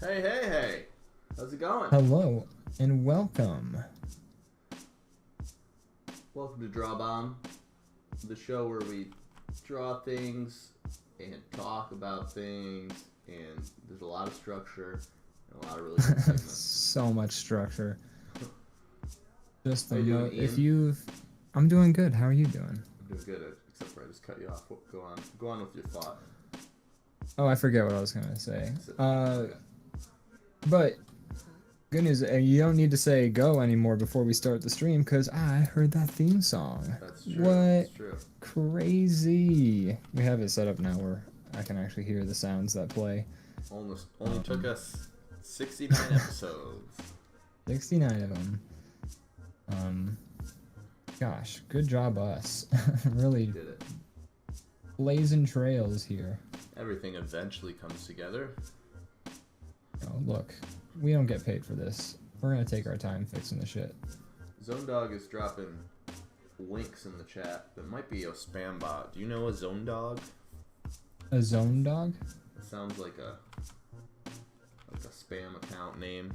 Hey, hey, hey. How's it going? Hello and welcome. Welcome to DrawBomb, the show where we draw things and talk about things, and there's a lot of structure and a lot of really good segments. So much structure. Just How the you note. doing, If Ian? you've, I'm doing good. How are you doing? I'm doing good, except for I just cut you off. Go on with your thought. Oh, I forget what I was gonna say. Okay. But good news. You don't need to say go anymore before we start the stream, cause I heard that theme song. That's true. What? That's true. Crazy. We have it set up now where I can actually hear the sounds that play. Only took us 69 episodes. 69 of them. Gosh, good job us. Really Did it. blazing trails here. Everything eventually comes together. Oh, look, we don't get paid for this. We're gonna take our time fixing the shit. Zone Dog is dropping links in the chat that might be a spam bot. Do you know a Zone Dog? A zone dog? It sounds like a spam account name.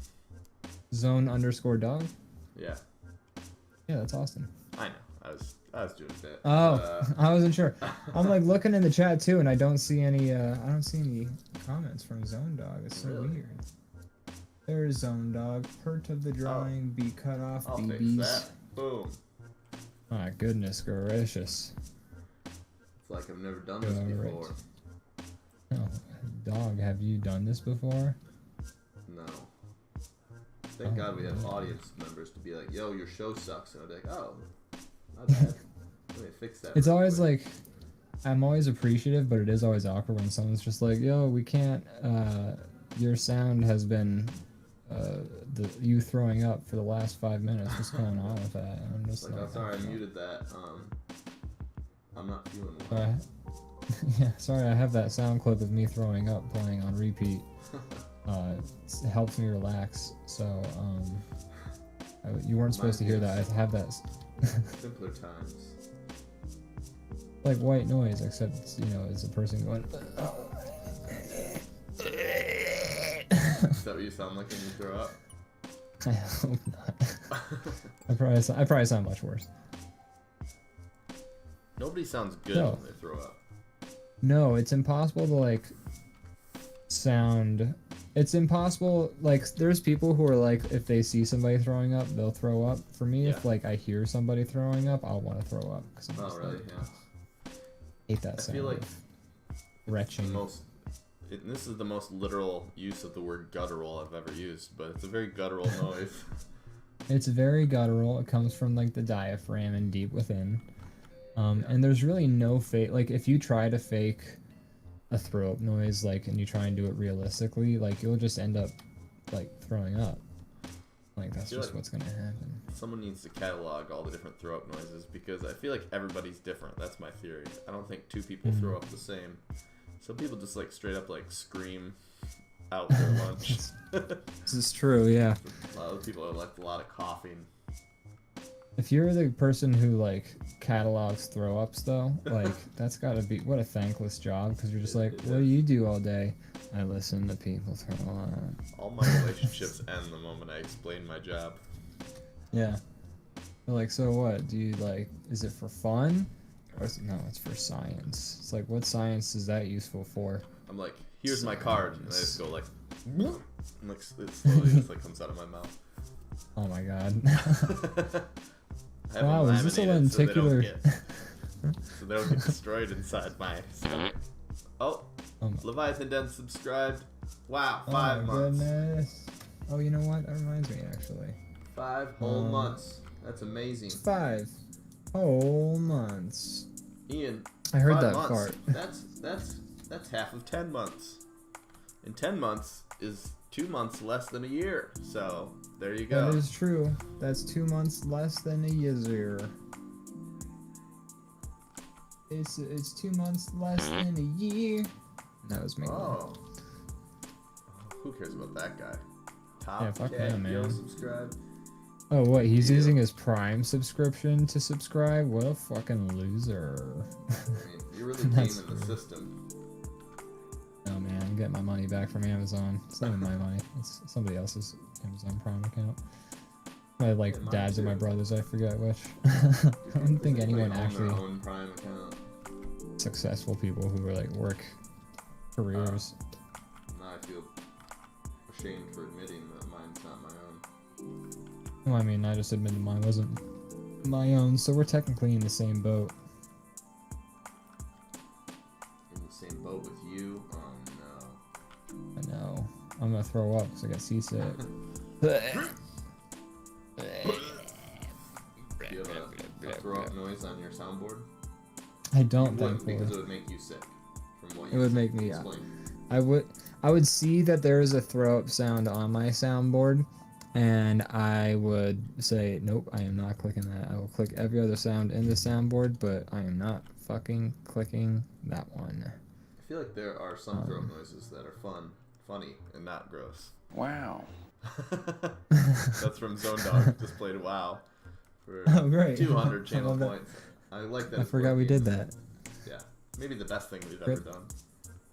Zone_dog? Yeah, Yeah, that's awesome. I know. I was doing a bit. Oh, I wasn't sure. I'm like looking in the chat too, and I don't see any. I don't see any comments from Zone Dog. It's so Really? weird. There's Zone Dog. Hurt of the drawing. Be cut off. I'll fix BBs. that. Boom. My goodness gracious. It's like I've never done this Alright. before. Oh, dog, have you done this before? No. Thank Oh, God we have man. audience members to be like, "Yo, your show sucks," and I'll be like, "Oh, not bad. Let me fix that." It's real always quick." like, I'm always appreciative, but it is always awkward when someone's just like, yo, we can't, your sound has been, you throwing up for the last 5 minutes. What's going on with that? And I'm just Like, like, oh, sorry, I "Oh, muted that. I'm not feeling well. sorry." Yeah, sorry, I have that sound clip of me throwing up playing on repeat. It helps me relax. So, you weren't supposed to hear that. I have that, Simpler times. like white noise, except, you know, it's a person going, Is that what you sound like when you throw up? I hope not. I probably sound much worse. Nobody sounds good No. when they throw up. No, it's impossible to like sound. It's impossible. Like, there's people who are like, if they see somebody throwing up, they'll throw up. For me, if Yeah. like I hear somebody throwing up, I'll want to throw up. Cause I'm Oh, just really? like, Yeah. hate that I sound. feel like of The retching. this is the most literal use of the word guttural I've ever used, but it's a very guttural noise. It's very guttural. It comes from like the diaphragm and deep within. And there's really no fake. Like, if you try to fake a throw up noise, like, and you try and do it realistically, like, you'll just end up like throwing up. Like, that's feel just like- what's gonna happen. Someone needs to catalog all the different throw up noises because I feel like everybody's different. That's my theory. I don't think two people throw up the same. Some people just like straight up like scream out their lunch. This is true, yeah. A lot of people are like a lot of coughing. If you're the person who like catalogs throw ups though, like, that's gotta be, what a thankless job, because you're just like, what do you do all day? I listen to people throw up. All my relationships end the moment I explain my job. Yeah. They're like, so what? Do you like, is it for fun? Or no, it's for science. It's like, what science is that useful for? I'm like, here's my card, and I just go like, and like it slowly just like comes out of my mouth. Oh my god. I have Wow, them is this a laminated lenticular- so they don't get destroyed inside my stomach. Oh, Leviathan Den subscribed. Wow, 5 months. Goodness. Oh, you know what? That reminds me, actually. 5 whole months. That's amazing. 5 whole months. Ian, I heard 5 that months. part. That's half of 10 months. And 10 months is 2 months less than a year. So there you go. That is true. That's 2 months less than a year. It's 2 months less than a year. That was me. Oh. Who cares about that guy? Top Yeah, fuck K, him, man. yo, subscribe. Oh, what? He's Yeah. using his Prime subscription to subscribe? What a fucking loser. I mean, you're really That's gaming the system. Oh man, get my money back from Amazon. It's not even my money. It's somebody else's Amazon Prime account. My dad's or my brother's, I forget which. I don't think anyone actually their own Prime account. Successful people who were work careers. Now I feel ashamed for admitting that mine's not my own. Well, I mean, I just admitted mine wasn't my own, so we're technically in the same boat. In the same boat with you? Oh no. I know. I'm gonna throw up because I got seasick. Do you have a throw up noise on your soundboard? I don't think think because it would make you sick. From what you it would make me. explained. I would see that there is a throw up sound on my soundboard, and I would say, nope, I am not clicking that. I will click every other sound in the soundboard, but I am not fucking clicking that one. I feel like there are some throat noises that are funny, and not gross. Wow. That's from Zone Dog. Just played WoW for 200 channel points. I like that. I forgot we did that. Yeah, maybe the best thing we've ever done.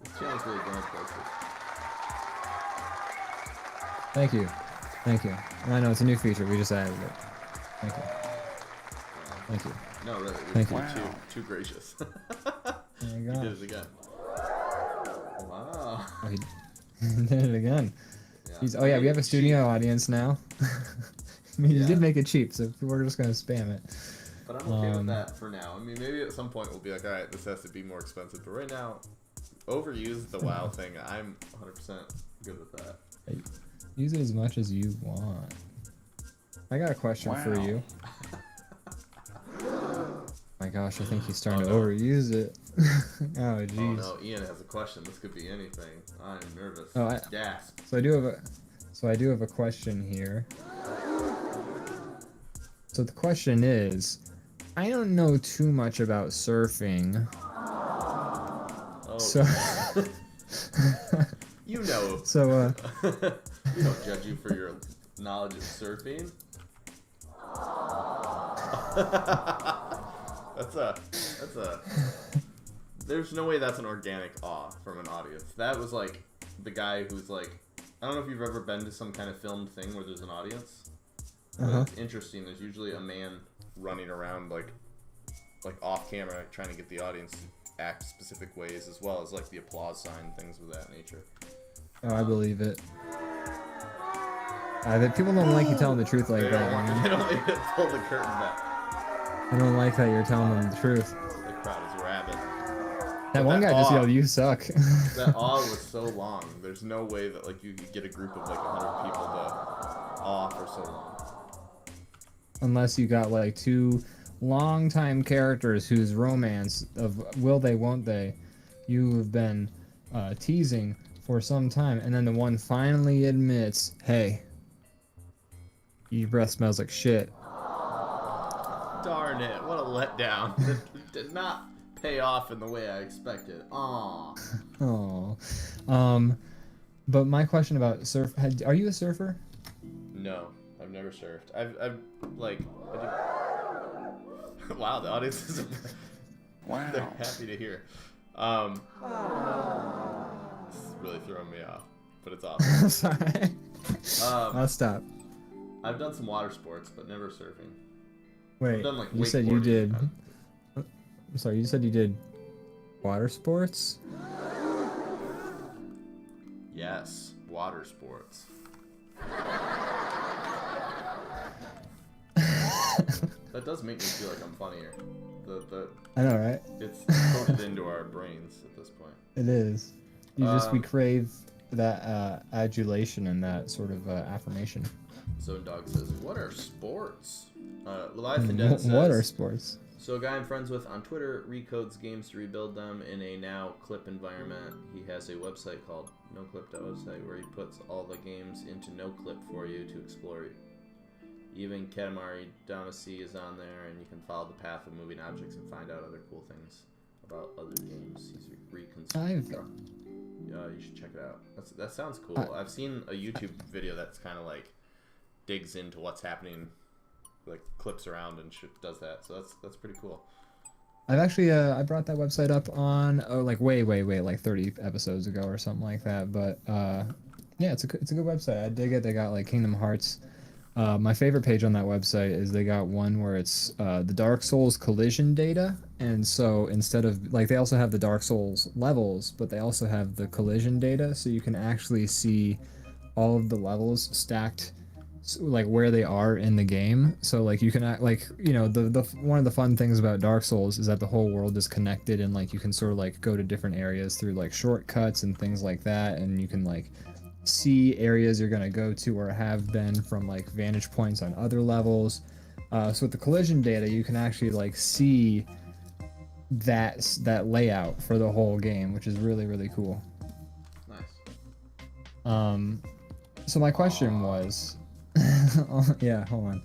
This channel's really going places. Thank you. And I know it's a new feature. We just added it. Thank you. No, really. Thank you. Wow. Too gracious. Oh my You god. did it again. Wow. Oh, he did it again. Yeah. Oh yeah, we have a studio audience now. I mean, you Yeah. did make it cheap, so we're just gonna spam it. But I'm okay with that for now. I mean, maybe at some point we'll be like, all right, this has to be more expensive. But right now, overuse the WoW thing. I'm 100% good with that. Use it as much as you want. I got a question for you. My gosh, I think he's starting to overuse it. Oh jeez. Oh no, Ian has a question. This could be anything. I'm nervous. Oh, Gasp. So I do have a question here. So the question is, I don't know too much about surfing. Oh. So you know. So we don't judge you for your knowledge of surfing. That's a there's no way that's an organic awe from an audience. That was like the guy who's like, I don't know if you've ever been to some kind of filmed thing where there's an audience. But it's interesting. There's usually a man running around like off camera trying to get the audience to act specific ways, as well as like the applause sign, things of that nature. Oh, I believe it. People don't like you telling the truth like that. They don't like to pull the curtain back. I don't like that you're telling them the truth. The crowd is rabid. That one guy just yelled, "You suck." That awe was so long. There's no way that like you could get a group of like 100 people to awe for so long. Unless you got like two longtime characters whose romance of will they, won't they, you have been teasing for some time, and then the one finally admits, "Hey, your breath smells like shit." Darn it! What a letdown. It did not pay off in the way I expected. Aww. Oh. But my question about surf, are you a surfer? No, I've never surfed. I've like, wow, the audience is Wow. they're happy to hear. This is really throwing me off, but it's awesome. Sorry. I'll stop. I've done some water sports, but never surfing. Wait, I've done, like, you said you wakeboarding. did. I'm sorry, you said you did water sports? Yes, water sports. That does make me feel like I'm funnier. I know, right? It's coded into our brains at this point. It is. We crave that adulation and that sort of affirmation. Zone Dog says, "What are sports?" Leviathan Den says, What are sports? So a guy I'm friends with on Twitter recodes games to rebuild them in a now clip environment. He has a website called noclip.website where he puts all the games into noclip for you to explore. Even Katamari Damacy is on there, and you can follow the path of moving objects and find out other cool things about other games. He's reconstructing. You should check it out. That sounds cool. I've seen a YouTube video that's kind of like digs into what's happening, like clips around and does that. So that's pretty cool. I've actually I brought that website up on like way like 30 episodes ago or something like that. But yeah, it's a good website. I dig it. They got like Kingdom Hearts. My favorite page on that website is they got one where it's the Dark Souls collision data, and so instead of like they also have the Dark Souls levels, but they also have the collision data, so you can actually see all of the levels stacked like where they are in the game. So like you can like the one of the fun things about Dark Souls is that the whole world is connected, and like you can sort of like go to different areas through like shortcuts and things like that, and you can like see areas you're gonna go to or have been from like vantage points on other levels. So with the collision data, you can actually like see that layout for the whole game, which is really cool. Nice. So my question was, yeah, hold on.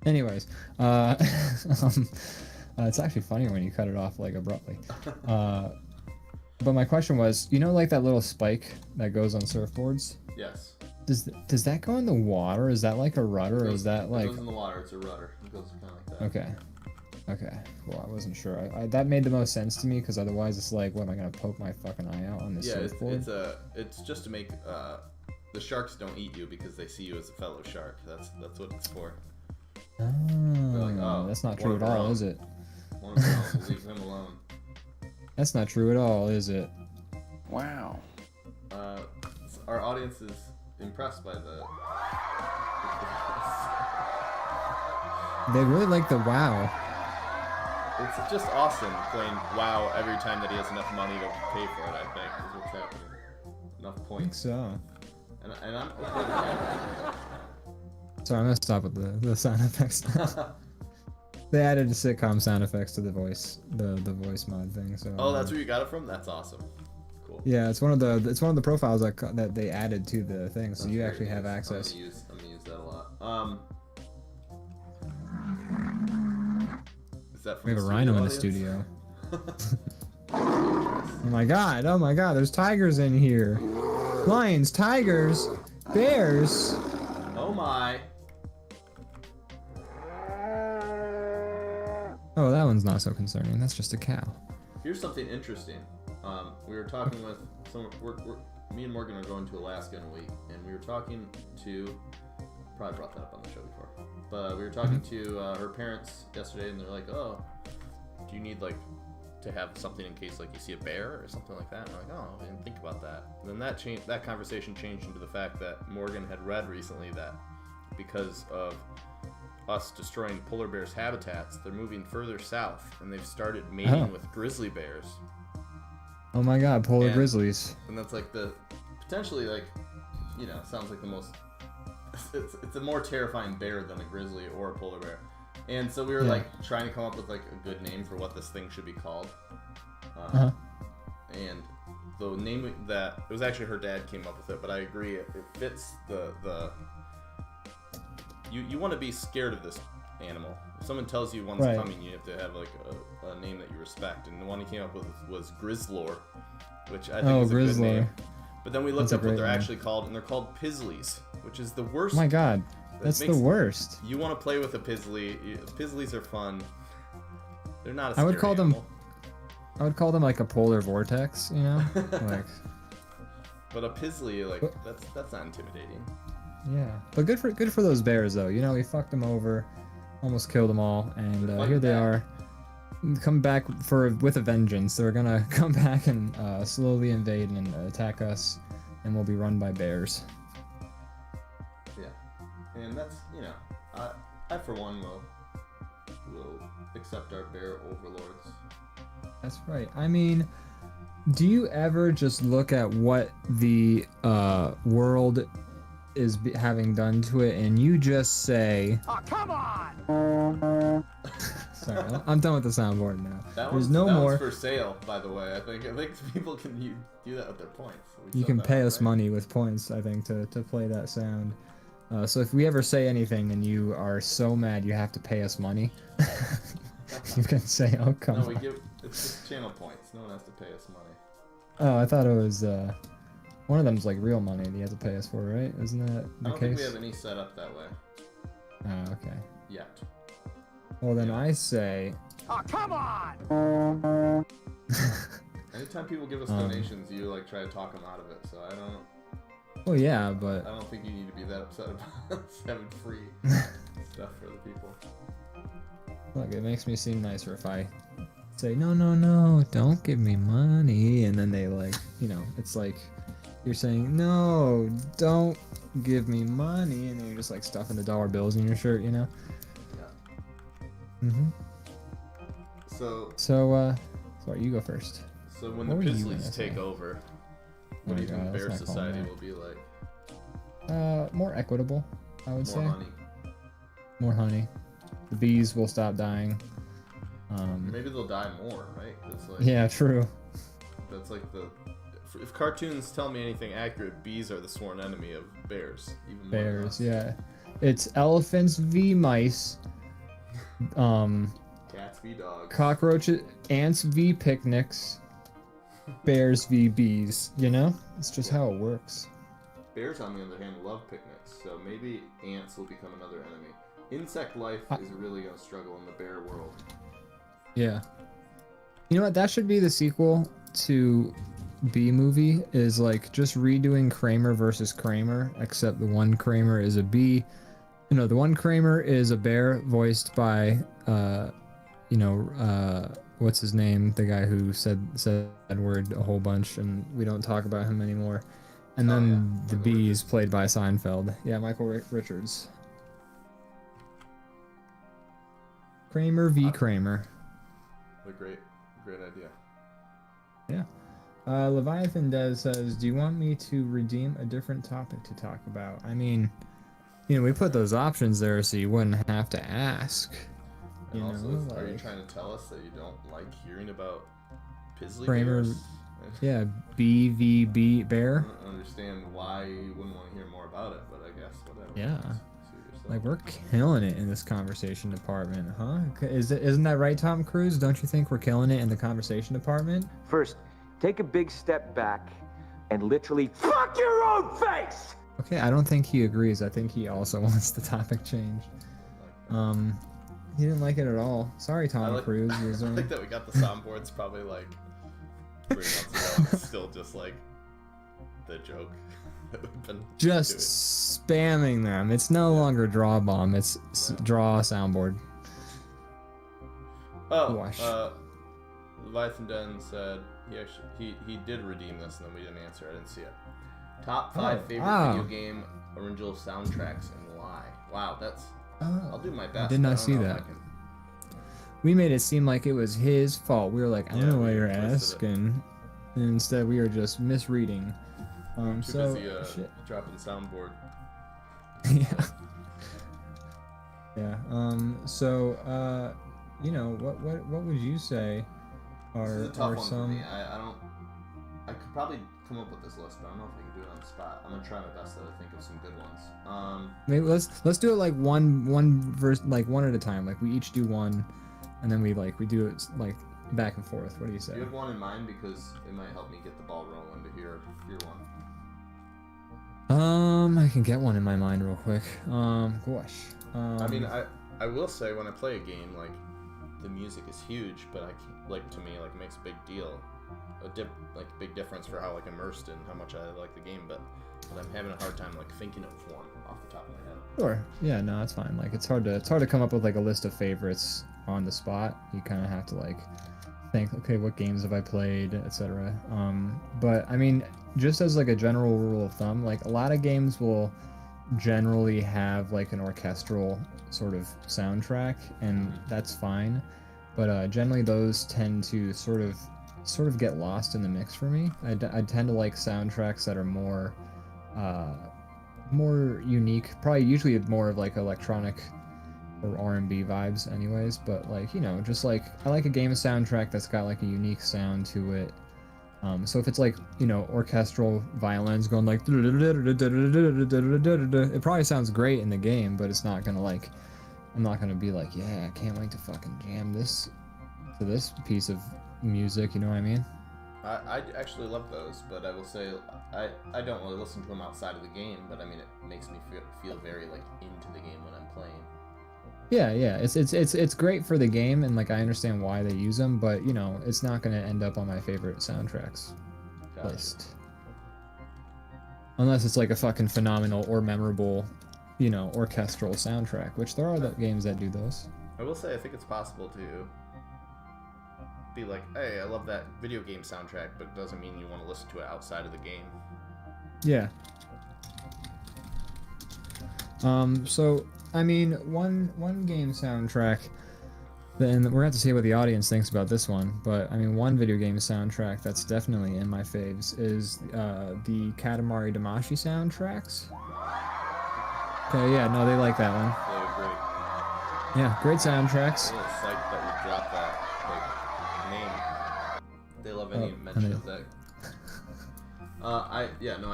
Anyways, it's actually funny when you cut it off like abruptly. But my question was, like that little spike that goes on surfboards? Yes. Does that go in the water? Is that like a rudder, or is that like? It goes in the water. It's a rudder. It goes kind of like that. Okay. Well, I wasn't sure. That made the most sense to me, because otherwise it's like, what am I gonna poke my fucking eye out on this surfboard? It's just to make the sharks don't eat you because they see you as a fellow shark. That's what it's for. Oh, that's not true at all, is it? One of them, we'll leave them alone. That's not true at all, is it? Wow. Our audience is impressed by the. They really like the WoW. It's just awesome playing WoW every time that he has enough money to pay for it, I think, is what's happening. Enough points. I think so. And I'm okay with that. Sorry, I'm gonna stop with the sound effects. They added the sitcom sound effects to the voice mod thing. So. Oh, that's where you got it from? That's awesome. Cool. Yeah, it's one of the profiles that they added to the thing, so you actually have nice. access. I'm gonna use that a lot. Is that from We have a rhino in the studio. Oh my god! There's tigers in here. Lions, tigers, bears. Oh my. Oh, that one's not so concerning. That's just a cow. Here's something interesting. We were talking with me and Morgan are going to Alaska in a week, and we were talking to. Probably brought that up on the show before, but we were talking to her parents yesterday, and they're like, "Oh, do you need like to have something in case like you see a bear or something like that?" And I'm like, "Oh, I didn't think about that." And then that conversation changed into the fact that Morgan had read recently that because of us destroying polar bears' habitats, they're moving further south, and they've started mating with grizzly bears. Oh my god, polar grizzlies. And that's like the potentially like, sounds like the most. It's a more terrifying bear than a grizzly or a polar bear. And so we were like trying to come up with like a good name for what this thing should be called. And the name that it was actually her dad came up with it, but I agree it fits the you want to be scared of this animal. If someone tells you one's coming, you have to have like a name that you respect. And the one he came up with was Grizzlor, which I think is a good name. But then we looked up what they're actually called, and they're called Pizzlies, which is the worst. Oh my god, that's the worst. You want to play with a Pizzly. Pizzlies are fun. They're not a I would scary call animal. I would call them like a polar vortex, like. But a Pizzly, like that's not intimidating. Yeah, but good for those bears though. We fucked them over, almost killed them all, and here they are, come back with a vengeance. They're gonna come back and slowly invade and attack us, and we'll be run by bears. Yeah, and that's I for one will accept our bear overlords. That's right. I mean, do you ever just look at what the world is having done to it, and you just say, "Oh, come on!" Sorry, I'm done with the soundboard now. There's no more. That one's for sale, by the way. I think people can do that with their points. You can pay us money with points, I think, to play that sound. So if we ever say anything and you are so mad you have to pay us money, you can say, "Oh, come on." It's just channel points. No one has to pay us money. Oh, I thought it was one of them's like real money that you have to pay us for, right? Isn't that the case? I don't think we have any set up that way. Oh, okay. Yet. Well, then I say. Oh, come on! Anytime people give us donations, you like try to talk them out of it. So I don't. Well, yeah, but I don't think you need to be that upset about us having free stuff for the people. look, it makes me seem nicer if I say no, no, no, don't give me money, and then they like, you know, it's like you're saying no, don't give me money, and then you're just like stuffing the dollar bills in your shirt, you know. Yeah. Mhm. So. Sorry, you go first. So when What the were you Pizzlies gonna take say? over, Oh what do my you think God, Bear let's not call Society them will be like? that. More equitable, I would say. More honey. More honey. The bees will stop dying. Maybe they'll die more, right? 'Cause, like, Yeah, true. that's like the. If cartoons tell me anything accurate, bees are the sworn enemy of bears. Even more than Bears, us. yeah. It's elephants v mice. Cats v dogs. Cockroaches, ants v picnics. Bears v bees. You know, it's just how it works. Bears, on the other hand, love picnics, so maybe ants will become another enemy. Insect life is really gonna struggle in the bear world. Yeah. You know what? That should be the sequel to Bee Movie. Is like just redoing Kramer versus Kramer, except the one Kramer is a bee. You know, the one Kramer is a bear voiced by, what's his name? The guy who said that word a whole bunch, and we don't talk about him anymore. And then the bee is played by Seinfeld. Yeah, Michael Richards. Kramer v. Kramer. A great idea. Yeah. Leviathan Des says, do you want me to redeem a different topic to talk about? I mean, you know, we put those options there so you wouldn't have to ask. And You also, know, are you like- trying to tell us that you don't like hearing about Pizzly Kramer- bears? Yeah, BVB I Bear. don't understand why you wouldn't want to hear more about it, but I guess whatever. Yeah. Suit yourself. Like, we're killing it in this conversation department, huh? Isn't that right, Tom Cruise? Don't you think we're killing it in the conversation department? First, take a big step back and literally fuck your own face! Okay, I don't think he agrees. I think he also wants the topic changed. He didn't like it at all. Sorry, Tom Cruise. I like that we got the soundboards probably like 3 months ago. And it's still just like the joke that we've been just spamming them. It's no longer DrawBomb. It's Draw Soundboard. Wash. Leviathan Den said he did redeem this, and then we didn't answer. I didn't see it. Top 5 favorite video game original soundtracks and why? Wow, that's. I'll do my best. I did not see know if that. I can- We made it seem like it was his fault. We were like, I don't know why you're twisted it. asking. And instead, we were just misreading. Too So, busy shit. dropping soundboard. Yeah. Yeah. You know, what would you say This is a are tough one for some? me. I could probably come up with this list, but I don't know if I can do it on the spot. I'm gonna try my best though to think of some good ones. Maybe let's do it like one verse, like one at a time. Like we each do one, and then we do it like back and forth. What do you say? Do you have one in mind, because it might help me get the ball rolling to hear your one. I can get one in my mind real quick. Gosh. I mean, I will say when I play a game, like the music is huge, but to me it makes a big deal, big difference for how immersed and how much I like the game. But I'm having a hard time thinking of one off the top of my head. Sure. Yeah. No, it's fine. It's hard to come up with a list of favorites on the spot. You kind of have to think, okay, what games have I played, etc. But I mean, just as a general rule of thumb, a lot of games will generally have an orchestral sort of soundtrack, and that's fine. But generally, those tend to sort of get lost in the mix for me. I tend to like soundtracks that are more unique, probably usually more of electronic or R&B vibes anyways, but I like a game soundtrack that's got a unique sound to it. So if it's orchestral violins going it probably sounds great in the game, but it's not gonna I'm not gonna be yeah, I can't wait to fucking jam this to this piece of music, you know what I mean? I actually love those, but I will say I don't really listen to them outside of the game, but I mean it makes me feel very into the game when I'm playing. Yeah, yeah, it's great for the game, and like I understand why they use them, but you know, it's not gonna end up on my favorite soundtracks list, unless it's like a fucking phenomenal or memorable, you know, orchestral soundtrack, which there are games that do those. I will say I think it's possible to be like, hey, I love that video game soundtrack, but it doesn't mean you want to listen to it outside of the game. Yeah. So I mean, one game soundtrack, and we're gonna have to see what the audience thinks about this one, but I mean, one video game soundtrack that's definitely in my faves is the Katamari Damacy soundtracks. Okay, yeah, no, they like that one. They're great. Yeah, great soundtracks. I'm a little psyched that we dropped that name. They love any mention of that. I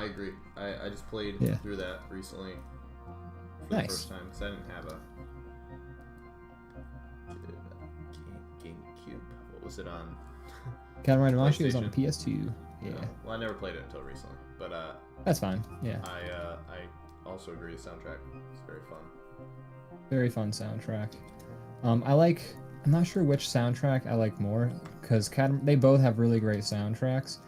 agree. I just played through that recently. For the first time, because I didn't have a GameCube. What was it on? Katamari Damacy was on PS2. Yeah. No. Well, I never played it until recently, but that's fine. Yeah. I also agree. The soundtrack is very fun. Very fun soundtrack. I'm not sure which soundtrack I like more, because they both have really great soundtracks.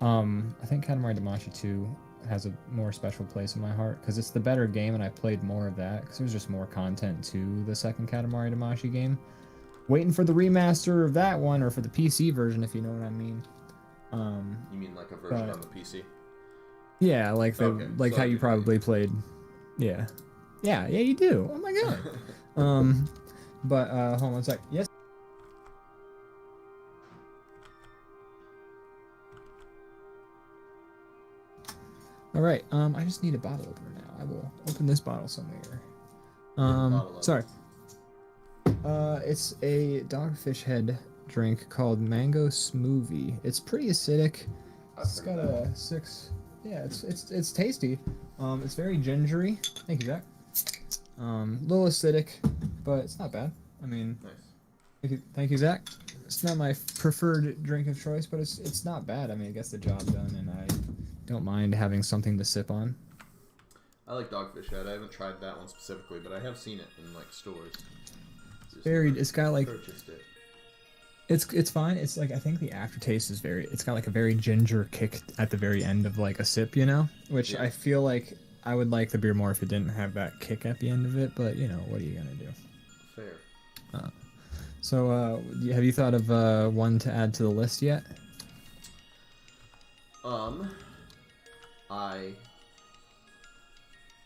I think Katamari Damacy 2 has a more special place in my heart because it's the better game, and I played more of that because there's just more content to the second Katamari Damacy game. Waiting for the remaster of that one, or for the PC version, if you know what I mean. You mean like a version on the PC? Yeah, like how you probably played. Yeah, you do. Oh my god. But hold on one sec. Yes. All right. I just need a bottle opener now. I will open this bottle somewhere. Sorry. It's a Dogfish Head drink called Mango Smoothie. It's pretty acidic. It's got a 6. Yeah, it's tasty. It's very gingery. Thank you, Zach. Little acidic, but it's not bad. I mean, nice. Thank you, Zach. It's not my preferred drink of choice, but it's not bad. I mean, it gets the job done, and I don't mind having something to sip on. I like Dogfish Head. I haven't tried that one specifically, but I have seen it in like stores. It's got like purchased it. It's fine. It's like, I think the aftertaste is it's got like a very ginger kick at the very end of like a sip, you know? Which I feel like I would like the beer more if it didn't have that kick at the end of it, but you know, what are you gonna do? Fair. So have you thought of one to add to the list yet? I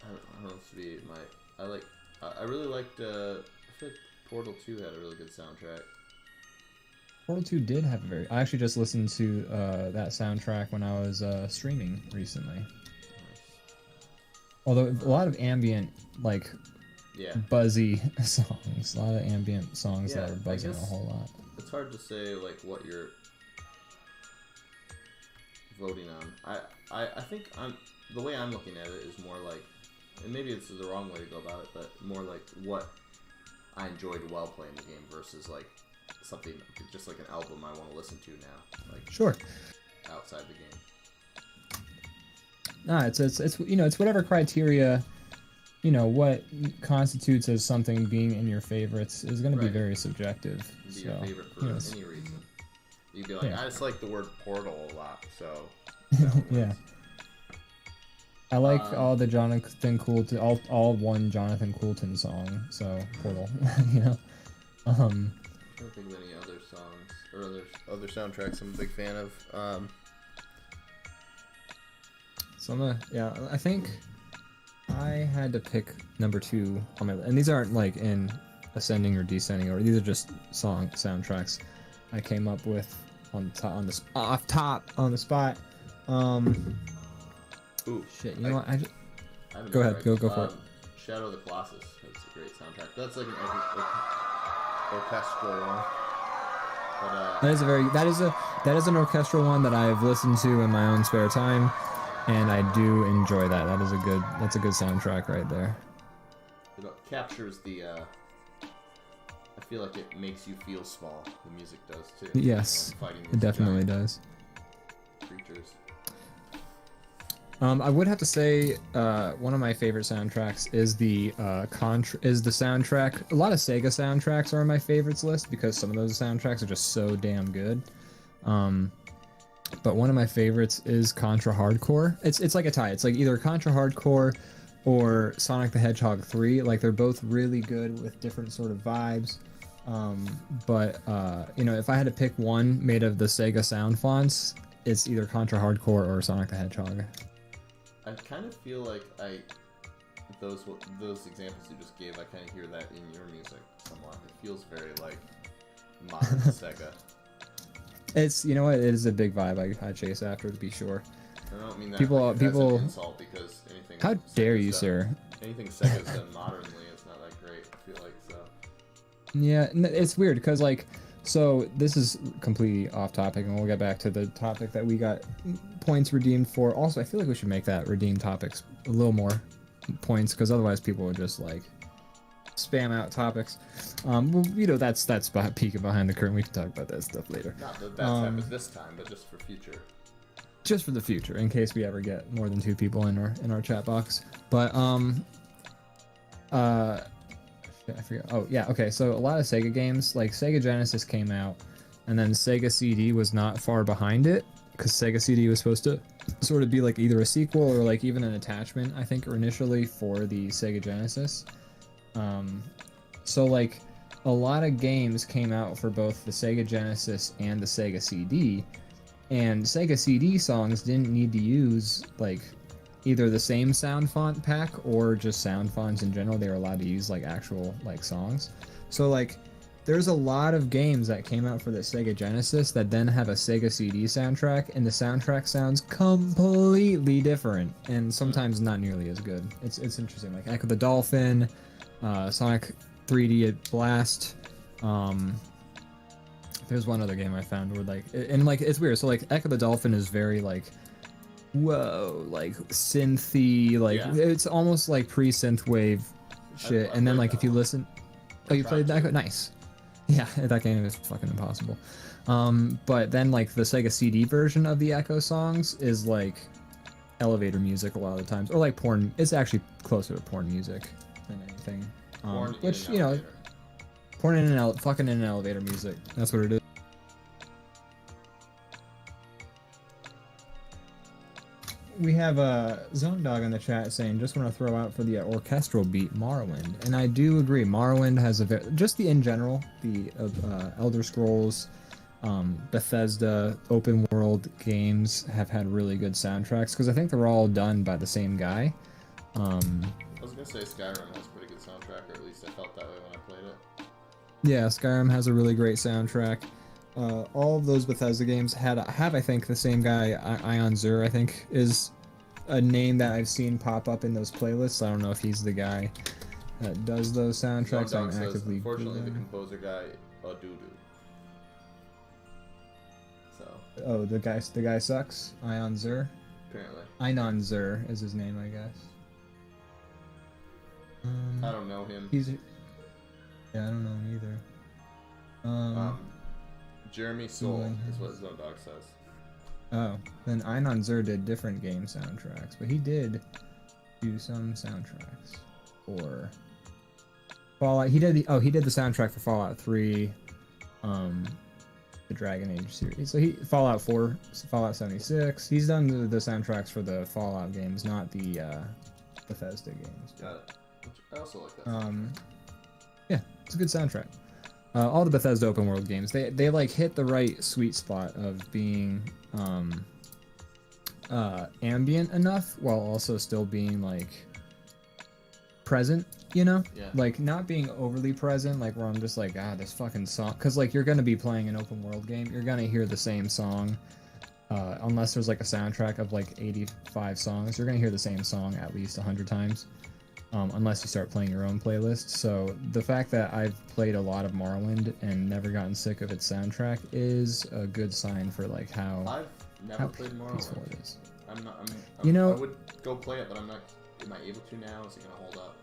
don't know if to be I really liked I feel like Portal 2 had a really good soundtrack. Portal 2 did have I actually just listened to that soundtrack when I was streaming recently. Nice. Although a lot of ambient, like, buzzy songs. A lot of ambient songs that are buzzing a whole lot. It's hard to say, like, what you're voting on. I think the way I'm looking at it is more like, and maybe it's the wrong way to go about it, but more like what I enjoyed while playing the game versus, like, something just like an album I want to listen to now, like outside the game. Nah, it's you know, it's whatever criteria, you know, what constitutes as something being in your favorites is going to be very subjective. It'd be your favorite for any reason. You'd be like, I just like the word Portal a lot, so yeah. I like all the Jonathan Coulton, all one Jonathan Coulton song, so Portal, you know. I don't think of any other songs or other soundtracks I'm a big fan of. So I think I had to pick number 2 on my list, and these aren't like in ascending or descending order. These are just soundtracks I came up with off top on the spot. Ooh, shit! You know what? Go ahead. Go for it. Shadow of the Colossus. That's a great soundtrack. That's like an orchestral one. But, that is an orchestral one that I've listened to in my own spare time, and I do enjoy that. That's a good soundtrack right there. It captures the. I feel like it makes you feel small. The music does too. Yes, it definitely does. Creatures. I would have to say one of my favorite soundtracks is the soundtrack. A lot of Sega soundtracks are on my favorites list because some of those soundtracks are just so damn good. But one of my favorites is Contra Hardcore. It's like a tie. It's like either Contra Hardcore or Sonic the Hedgehog 3. Like they're both really good with different sort of vibes. But you know, if I had to pick one made of the Sega sound fonts, it's either Contra Hardcore or Sonic the Hedgehog. I kind of feel like those examples you just gave, I kind of hear that in your music somewhat. It feels very like modern Sega. It's, you know what, it is a big vibe I chase after, to be sure. I don't mean that people like, that's an insult because anything. How dare you, sir? Anything Sega's done modernly is not that great. I feel like so. Yeah, it's weird because like, so this is completely off topic, and we'll get back to the topic that we got points redeemed for. Also, I feel like we should make that redeemed topics a little more points because otherwise people would just like spam out topics. Well, you know, that's peeking behind the curtain. We can talk about that stuff later. Not that that's happened this time, but just for future. Just for the future, in case we ever get more than 2 people in our chat box. But I forget. Oh yeah, okay. So a lot of Sega games, like Sega Genesis came out, and then Sega CD was not far behind it because Sega CD was supposed to sort of be like either a sequel or like even an attachment, I think, or initially for the Sega Genesis. So like a lot of games came out for both the Sega Genesis and the Sega CD, and Sega CD songs didn't need to use like either the same sound font pack or just sound fonts in general. They were allowed to use like actual like songs. So like there's a lot of games that came out for the Sega Genesis that then have a Sega CD soundtrack, and the soundtrack sounds completely different and sometimes not nearly as good. It's interesting, like Echo the Dolphin, Sonic 3D Blast. There's one other game I found where like, and like it's weird. So like Echo the Dolphin is very like, whoa, like synthy, like it's almost like pre-synthwave shit. And then like if you listen, oh, you played that? Nice. Yeah, that game is fucking impossible. But then like the Sega CD version of the Echo songs is like elevator music a lot of the times, or like porn. It's actually closer to porn music than anything. Which, you know, porn in an fucking in an elevator music. That's what it is. We have a Zone Dog in the chat saying, just want to throw out for the orchestral beat Morrowind. And I do agree, Morrowind has a very, just the in general, the Elder Scrolls, Bethesda, open world games have had really good soundtracks, because I think they're all done by the same guy. I was going to say Skyrim has a pretty good soundtrack, or at least I felt that way when I played it. Yeah, Skyrim has a really great soundtrack. All of those Bethesda games have, I think, the same guy. Ion Zur, I think, is a name that I've seen pop up in those playlists. I don't know if he's the guy that does those soundtracks. I'm actively. Unfortunately, the composer guy, Adudu. So. Oh, the guy sucks. Ion Zur. Apparently. Inon Zur is his name, I guess. I don't know him. Yeah, I don't know him either. Jeremy Soule is what Zone Dog says. Oh, then Einon Zur did different game soundtracks, but he did do some soundtracks for Fallout. He did the soundtrack for Fallout 3, the Dragon Age series. So Fallout 4, Fallout 76. He's done the soundtracks for the Fallout games, not the Bethesda games. Got it. I also like that. Yeah, it's a good soundtrack. All the Bethesda open world games, they like hit the right sweet spot of being ambient enough while also still being like present, you know? Yeah. Like not being overly present, like where I'm just like, this fucking song, because like you're gonna be playing an open world game, you're gonna hear the same song, unless there's like a soundtrack of like 85 songs, you're gonna hear the same song at least 100 times. Unless you start playing your own playlist. So the fact that I've played a lot of Morrowind and never gotten sick of its soundtrack is a good sign for like how I've never played Morrowind. It is. You know, I would go play it, but I'm not. Am I able to now? Is it gonna hold up?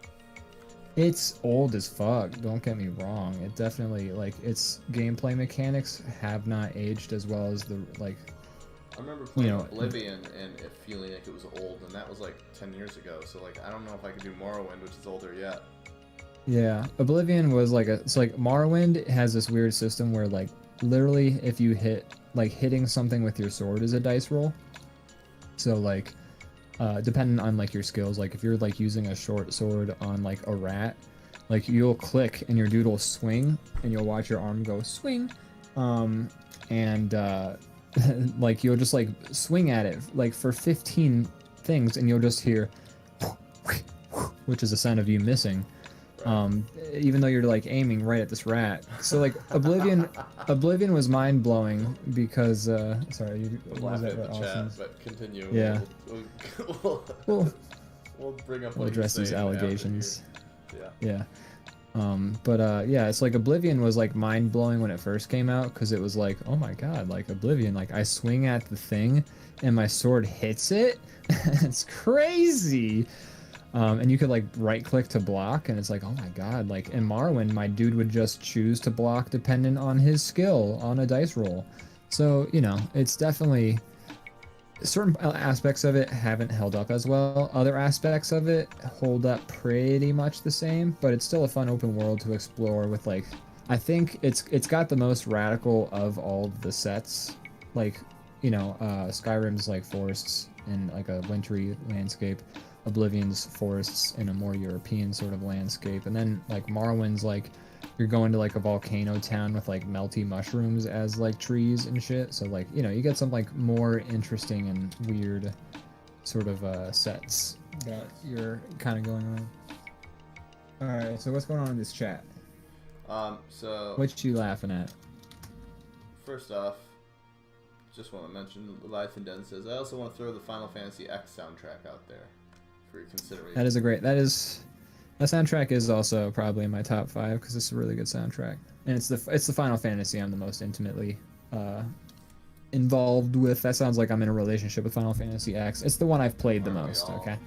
It's old as fuck. Don't get me wrong. It definitely like its gameplay mechanics have not aged as well as the like remember playing you know, Oblivion and it feeling like it was old, and that was like 10 years ago. So like, I don't know if I could do Morrowind, which is older yet. Yeah, Oblivion was like it's like Morrowind has this weird system where like literally if you hitting something with your sword is a dice roll. So like depending on like your skills, like if you're like using a short sword on like a rat, like you'll click and your dude will swing and you'll watch your arm go swing. And like you'll just like swing at it like for 15 things and you'll just hear which is a sound of you missing. Even though you're like aiming right at this rat. So like Oblivion was mind blowing because sorry, you Laugh at the chat, but continue. Yeah. We'll bring up. We'll address these allegations. Yeah. But yeah, it's like Oblivion was like mind blowing when it first came out because it was like, oh my god, like Oblivion, like I swing at the thing and my sword hits it. It's crazy. And you could like right click to block and it's like, oh my god, like in Morrowind my dude would just choose to block dependent on his skill on a dice roll. So, you know, it's definitely certain aspects of it haven't held up as well. Other aspects of it hold up pretty much the same, but it's still a fun open world to explore with like, I think it's got the most radical of all the sets. Like, you know, Skyrim's like forests and like a wintry landscape. Oblivion's forests in a more European sort of landscape, and then like Morrowind's like you're going to like a volcano town with like melty mushrooms as like trees and shit. So like, you know, you get some like more interesting and weird sort of sets that you're kind of going on. All right, so what's going on in this chat? So what you laughing at? First off, just want to mention Life and Den says I also want to throw the Final Fantasy X soundtrack out there for your consideration. That is that soundtrack is also probably in my top 5 because it's a really good soundtrack, and it's the Final Fantasy I'm the most intimately involved with. That sounds like I'm in a relationship with Final Fantasy X. It's the one I've played the most. Okay,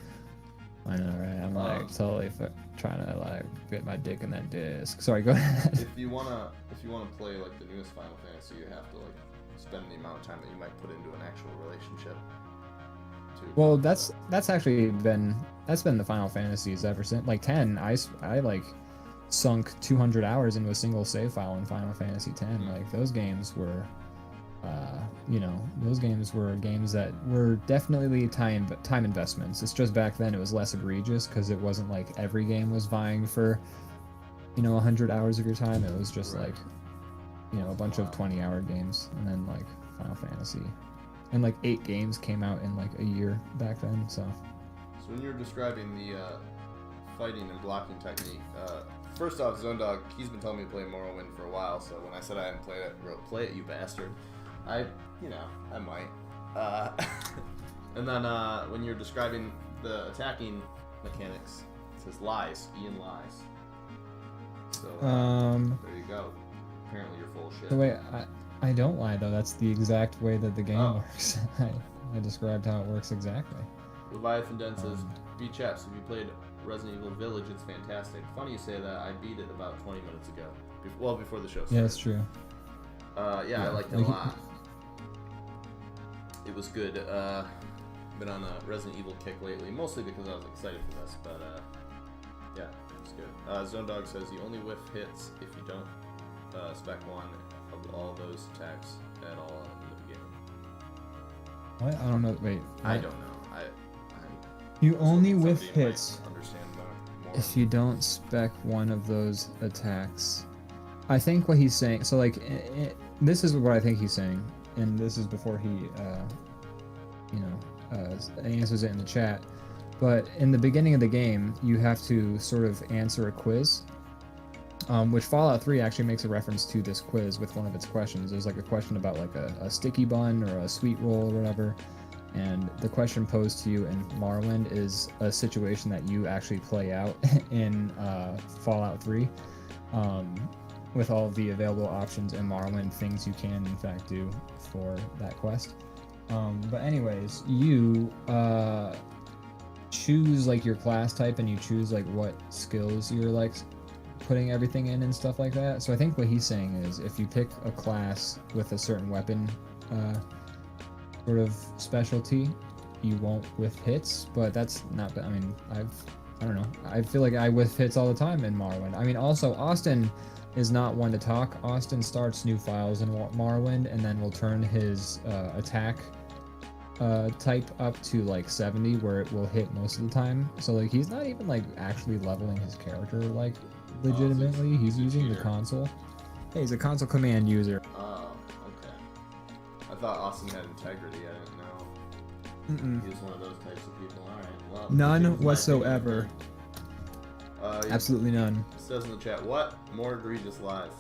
I know, right? I'm like totally trying to like get my dick in that disc. Sorry, go ahead. If you wanna play like the newest Final Fantasy, you have to like spend the amount of time that you might put into an actual relationship. Well, that's actually been the Final Fantasies ever since like 10. I like sunk 200 hours into a single save file in Final Fantasy 10. Like those games were, you know, those games were games that were definitely time investments. It's just back then it was less egregious because it wasn't like every game was vying for, you know, 100 hours of your time. It was just like, you know, a bunch of 20-hour games, and then like Final Fantasy. And like 8 games came out in like a year back then, so when you're describing the fighting and blocking technique, first off, Zone Dog, he's been telling me to play Morrowind for a while, so when I said I hadn't played it, I wrote, play it, you bastard. I might. And then when you're describing the attacking mechanics, it says lies, Ian lies. So there you go. Apparently you're full of shit. The way I don't lie though. That's the exact way that the game works. I described how it works exactly. Leviathan Den says, B chaps, if you played Resident Evil Village, it's fantastic. Funny you say that. I beat it about 20 minutes ago. Before the show started. Yeah, that's true. Yeah, I liked it a lot. It was good. Been on a Resident Evil kick lately, mostly because I was excited for this, but yeah, it's good. Zone Dog says you only whiff hits if you don't spec one of all those attacks at all in the beginning. What? I don't know. Wait. I don't know. You only whiff hits understand more. if you don't spec one of those attacks. I think what he's saying. So like, this is what I think he's saying, and this is before he, answers it in the chat. But in the beginning of the game, you have to sort of answer a quiz. Which Fallout 3 actually makes a reference to this quiz with one of its questions. There's like a question about like a sticky bun or a sweet roll or whatever, and the question posed to you in Morrowind is a situation that you actually play out in Fallout 3, with all of the available options in Morrowind, things you can in fact do for that quest. But anyways, you choose like your class type and you choose like what skills you're like putting everything in and stuff like that. So I think what he's saying is if you pick a class with a certain weapon sort of specialty. You won't whiff hits, but that's not. I mean, I don't know. I feel like I whiff hits all the time in Morrowind. I mean, also Austin is not one to talk. Austin starts new files in Morrowind and then will turn his attack type up to like 70, where it will hit most of the time. So like he's not even like actually leveling his character like legitimately. He's using the console. Hey, he's a console command user. Oh, okay. I thought Austin had integrity. I didn't know. He's one of those types of people. All right. Well, None whatsoever. Yeah. Absolutely none. It says in the chat, what? More egregious lies.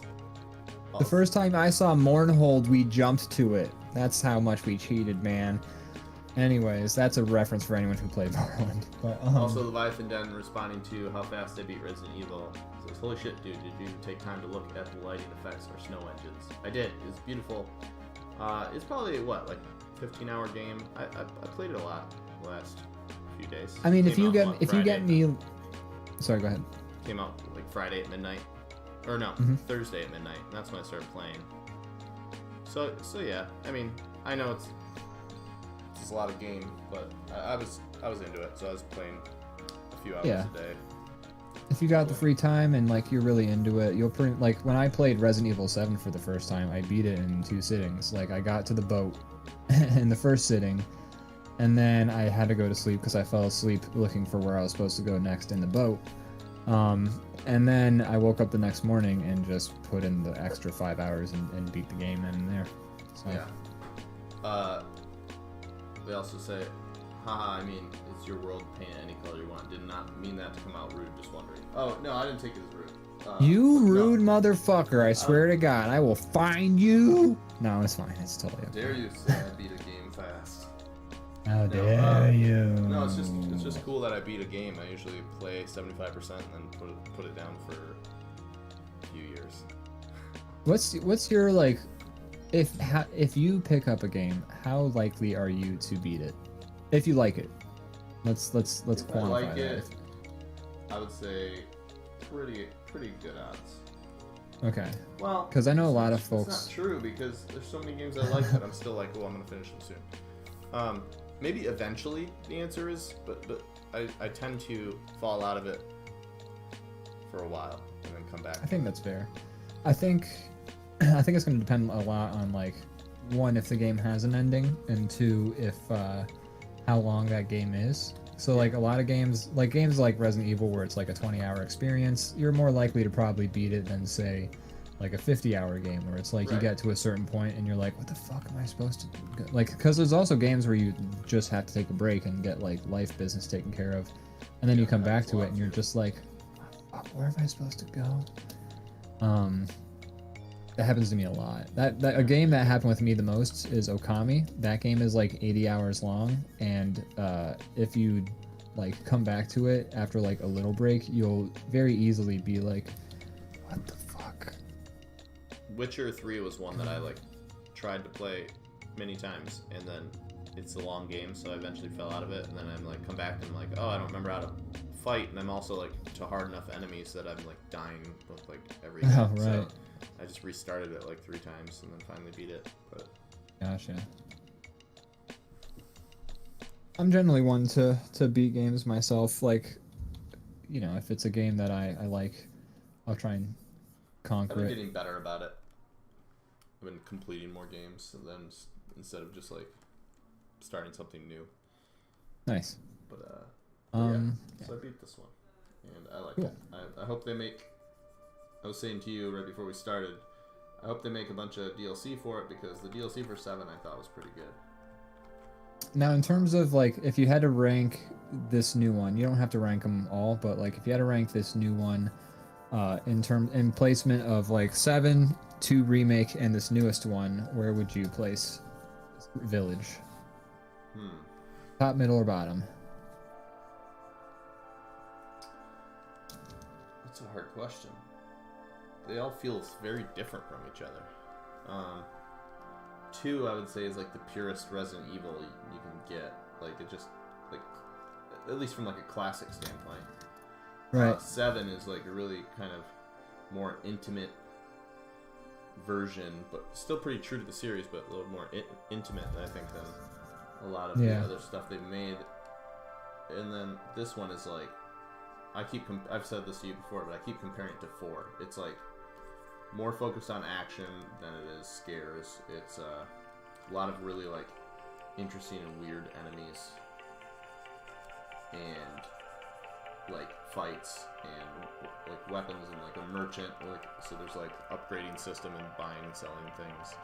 The first time I saw Mournhold, we jumped to it. That's how much we cheated, man. Anyways, that's a reference for anyone who played Morrowind. But, Also, Leviathan Den responding to how fast I beat Resident Evil says, holy shit, dude, did you take time to look at the lighting effects or snow engines? I did. It's beautiful. It's probably, what, like 15-hour game? I played it a lot the last few days. I mean, if you get me... Sorry, go ahead. Came out like Friday at midnight. Or no, Thursday at midnight. And that's when I started playing. So yeah, I mean, I know it's a lot of game, but I was into it, so I was playing a few hours a day. If you got the free time and like you're really into it, you'll pretty like when I played Resident Evil 7 for the first time, I beat it in 2 sittings. Like I got to the boat in the first sitting, and then I had to go to sleep because I fell asleep looking for where I was supposed to go next in the boat. And then I woke up the next morning and just put in the extra 5 hours and beat the game then and there. So. Yeah. They also say, haha, I mean, it's your world, paint any color you want. Did not mean that to come out rude, just wondering. Oh, no, I didn't take it as rude. You rude motherfucker, I swear to God, I will find you! No, it's fine, it's totally okay. Dare you say I beat a game fast. How dare you? No, it's just cool that I beat a game. I usually play 75% and then put it down for a few years. What's your like, if you pick up a game, how likely are you to beat it? If you like it, let's quantify I like that. it, I would say pretty good odds. Okay. Well, because I know a lot of folks. It's not true because there's so many games I like that I'm still like, oh, I'm gonna finish them soon. Maybe eventually the answer is, but I tend to fall out of it for a while and then come back. I think that's fair. I think it's going to depend a lot on like, one, if the game has an ending, and two, if how long that game is. So like a lot of games like Resident Evil, where it's like a 20-hour experience, you're more likely to probably beat it than say like a 50-hour game where it's like you get to a certain point and you're like, what the fuck am I supposed to do? Like, because there's also games where you just have to take a break and get like life business taken care of, and then you come back to it and you're just like, fuck, where am I supposed to go? That happens to me a lot. That a game that happened with me the most is Okami. That game is like 80 hours long, and if you like come back to it after like a little break, you'll very easily be like, what the fuck? Witcher 3 was one that I like tried to play many times, and then it's a long game, so I eventually fell out of it, and then I'm like come back and I'm like, oh, I don't remember how to fight, and I'm also like to hard enough enemies that I'm like dying with like every game. Oh, right. So I just restarted it like 3 times and then finally beat it. But gotcha. I'm generally one to beat games myself. Like, you know, if it's a game that I like, I'll try and conquer I've it. been getting better about it. I've been completing more games and then instead of just like starting something new. Nice. But yeah. So I beat this one, and I like it. I hope they make. I was saying to you right before we started, I hope they make a bunch of DLC for it, because the DLC for 7 I thought was pretty good. Now, in terms of like, if you had to rank this new one, you don't have to rank them all, but like if you had to rank this new one, in placement of like 7, 2 remake, and this newest one, where would you place Village? Top, middle, or bottom? That's a hard question. They all feel very different from each other. 2, I would say, is like the purest Resident Evil you can get. Like, it just, like, at least from like a classic standpoint. Right. 7 is like a really kind of more intimate version, but still pretty true to the series, but a little more intimate, I think, than a lot of the other stuff they've made. And then this one is like, I've said this to you before, but I keep comparing it to 4. It's like more focused on action than it is scares. It's a lot of really like interesting and weird enemies, and like fights and like weapons, and like a merchant, so there's like upgrading system and buying and selling things.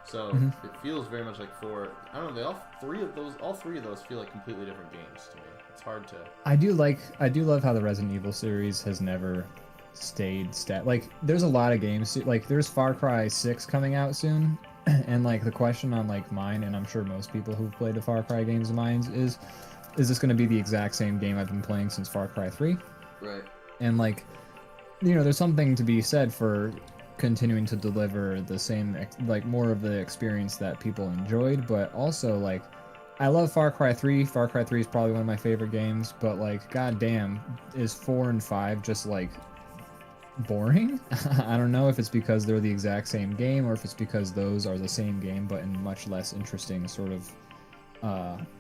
So it feels very much like 4. I don't know. All three of those feel like completely different games to me. It's hard to. I do love how the Resident Evil series has never stayed like there's a lot of games, like there's Far Cry 6 coming out soon, and like the question on like mine, and I'm sure most people who've played the Far Cry games of mine, is this going to be the exact same game I've been playing since Far Cry 3? Right. And like, you know, there's something to be said for continuing to deliver the same, like more of the experience that people enjoyed, but also like, I love Far Cry 3. Far Cry 3 is probably one of my favorite games, but like, goddamn, is 4 and 5 just like boring? I don't know if it's because they're the exact same game, or if it's because those are the same game but in much less interesting sort of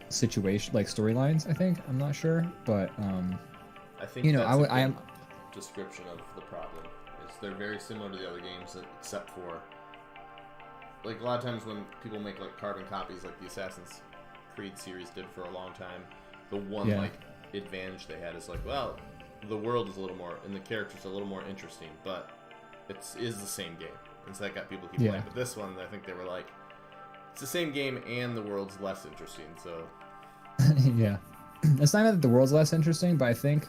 situation, like storylines. I think, I'm not sure, but I think, you know, I am description of the problem is they're very similar to the other games, except for like a lot of times when people make like carbon copies, like the Assassin's Creed series did for a long time, the one like advantage they had is like, well, the world is a little more and the characters are a little more interesting, but it is the same game, and so that got people to keep playing. But this one, I think they were like, it's the same game and the world's less interesting, so yeah, it's not that the world's less interesting, but I think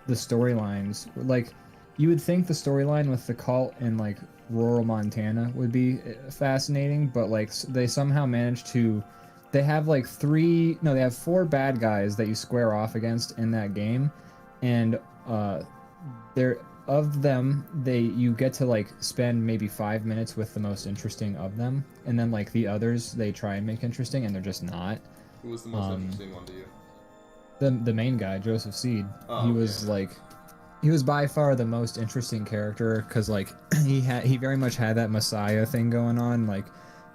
the storylines, like, you would think the storyline with the cult in like rural Montana would be fascinating, but like they somehow managed to, they have like 4 bad guys that you square off against in that game, and they're, of them, you get to like spend maybe 5 minutes with the most interesting of them, and then like the others they try and make interesting, and they're just not. Who was the most interesting one to you? The main guy, Joseph Seed. He was like, he was by far the most interesting character, because like he very much had that Messiah thing going on, like,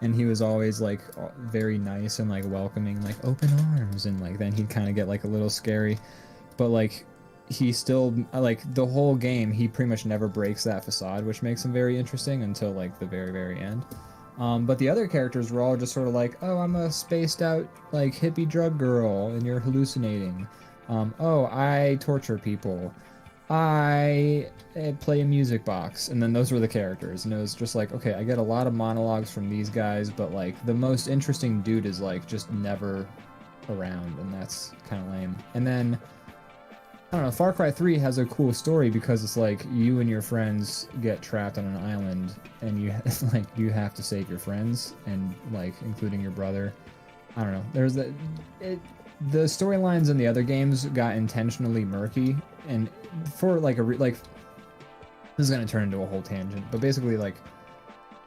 and he was always like very nice and like welcoming, like open arms, and like then he'd kind of get like a little scary, but like he still, like the whole game, he pretty much never breaks that facade, which makes him very interesting until like the very end. But the other characters were all just sort of like, oh, I'm a spaced out like hippie drug girl and you're hallucinating. Oh, I torture people. I play a music box. And then those were the characters. And it was just like, okay, I get a lot of monologues from these guys, but like the most interesting dude is like just never around, and that's kind of lame. And then, I don't know, Far Cry 3 has a cool story because it's like you and your friends get trapped on an island, and you like you have to save your friends, and like including your brother. I don't know. There's the storylines in the other games got intentionally murky, and for like like this is gonna turn into a whole tangent, but basically like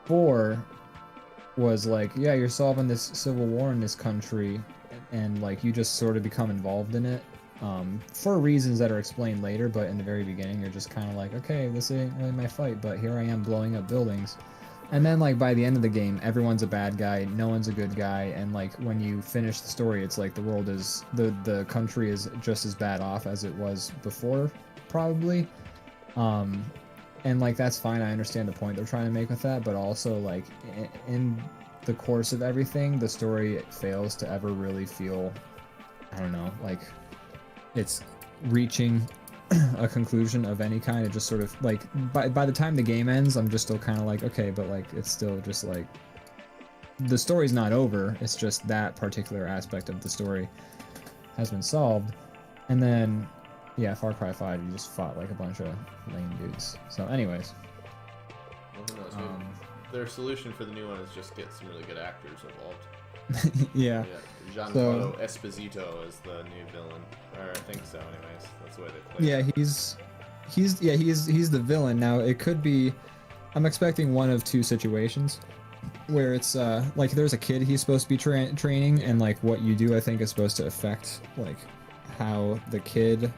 4 was like, yeah, you're solving this civil war in this country, and like you just sort of become involved in it. For reasons that are explained later, but in the very beginning you're just kind of like, okay, this ain't really my fight, but here I am blowing up buildings. And then like by the end of the game, everyone's a bad guy, no one's a good guy, and like when you finish the story, it's like the world is, the country is just as bad off as it was before, probably. And like that's fine, I understand the point they're trying to make with that, but also like in the course of everything, the story fails to ever really feel, I don't know, like it's reaching a conclusion of any kind. It just sort of like by the time the game ends, I'm just still kind of like, okay, but like it's still just like the story's not over, it's just that particular aspect of the story has been solved. And then yeah, Far Cry 5, you just fought like a bunch of lame dudes. So anyways, well, who knows, maybe their solution for the new one is just get some really good actors involved. yeah. Giancarlo Esposito is the new villain, or I think so. Anyways, that's the way they play. Yeah, he's the villain. Now it could be, I'm expecting one of two situations, where it's like there's a kid he's supposed to be training, and like what you do, I think, is supposed to affect like how the kid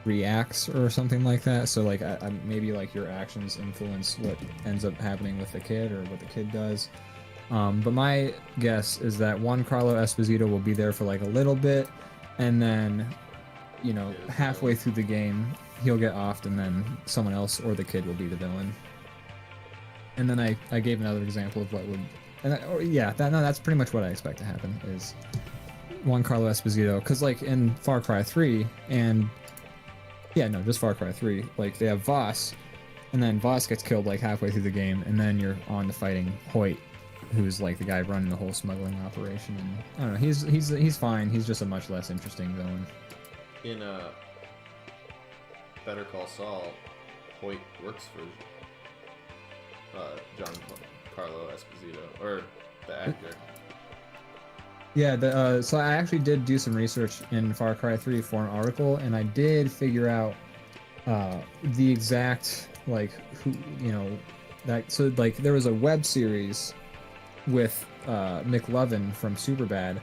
reacts or something like that. So like maybe like your actions influence what ends up happening with the kid or what the kid does. But my guess is that Juan Carlo Esposito will be there for like a little bit, and then, you know, halfway through the game he'll get offed, and then someone else or the kid will be the villain. And then I gave another example of what would, and that's pretty much what I expect to happen is Juan Carlo Esposito, because like in Far Cry 3 and just Far Cry 3, like they have Voss, and then Voss gets killed like halfway through the game, and then you're on to fighting Hoyt, who's like the guy running the whole smuggling operation. And I don't know, he's fine. He's just a much less interesting villain. In Better Call Saul, Hoyt works for John Carlo Esposito, or the actor. Yeah, so I actually did do some research in Far Cry 3 for an article, and I did figure out the exact, like, who, you know, that, so like there was a web series with McLovin from Superbad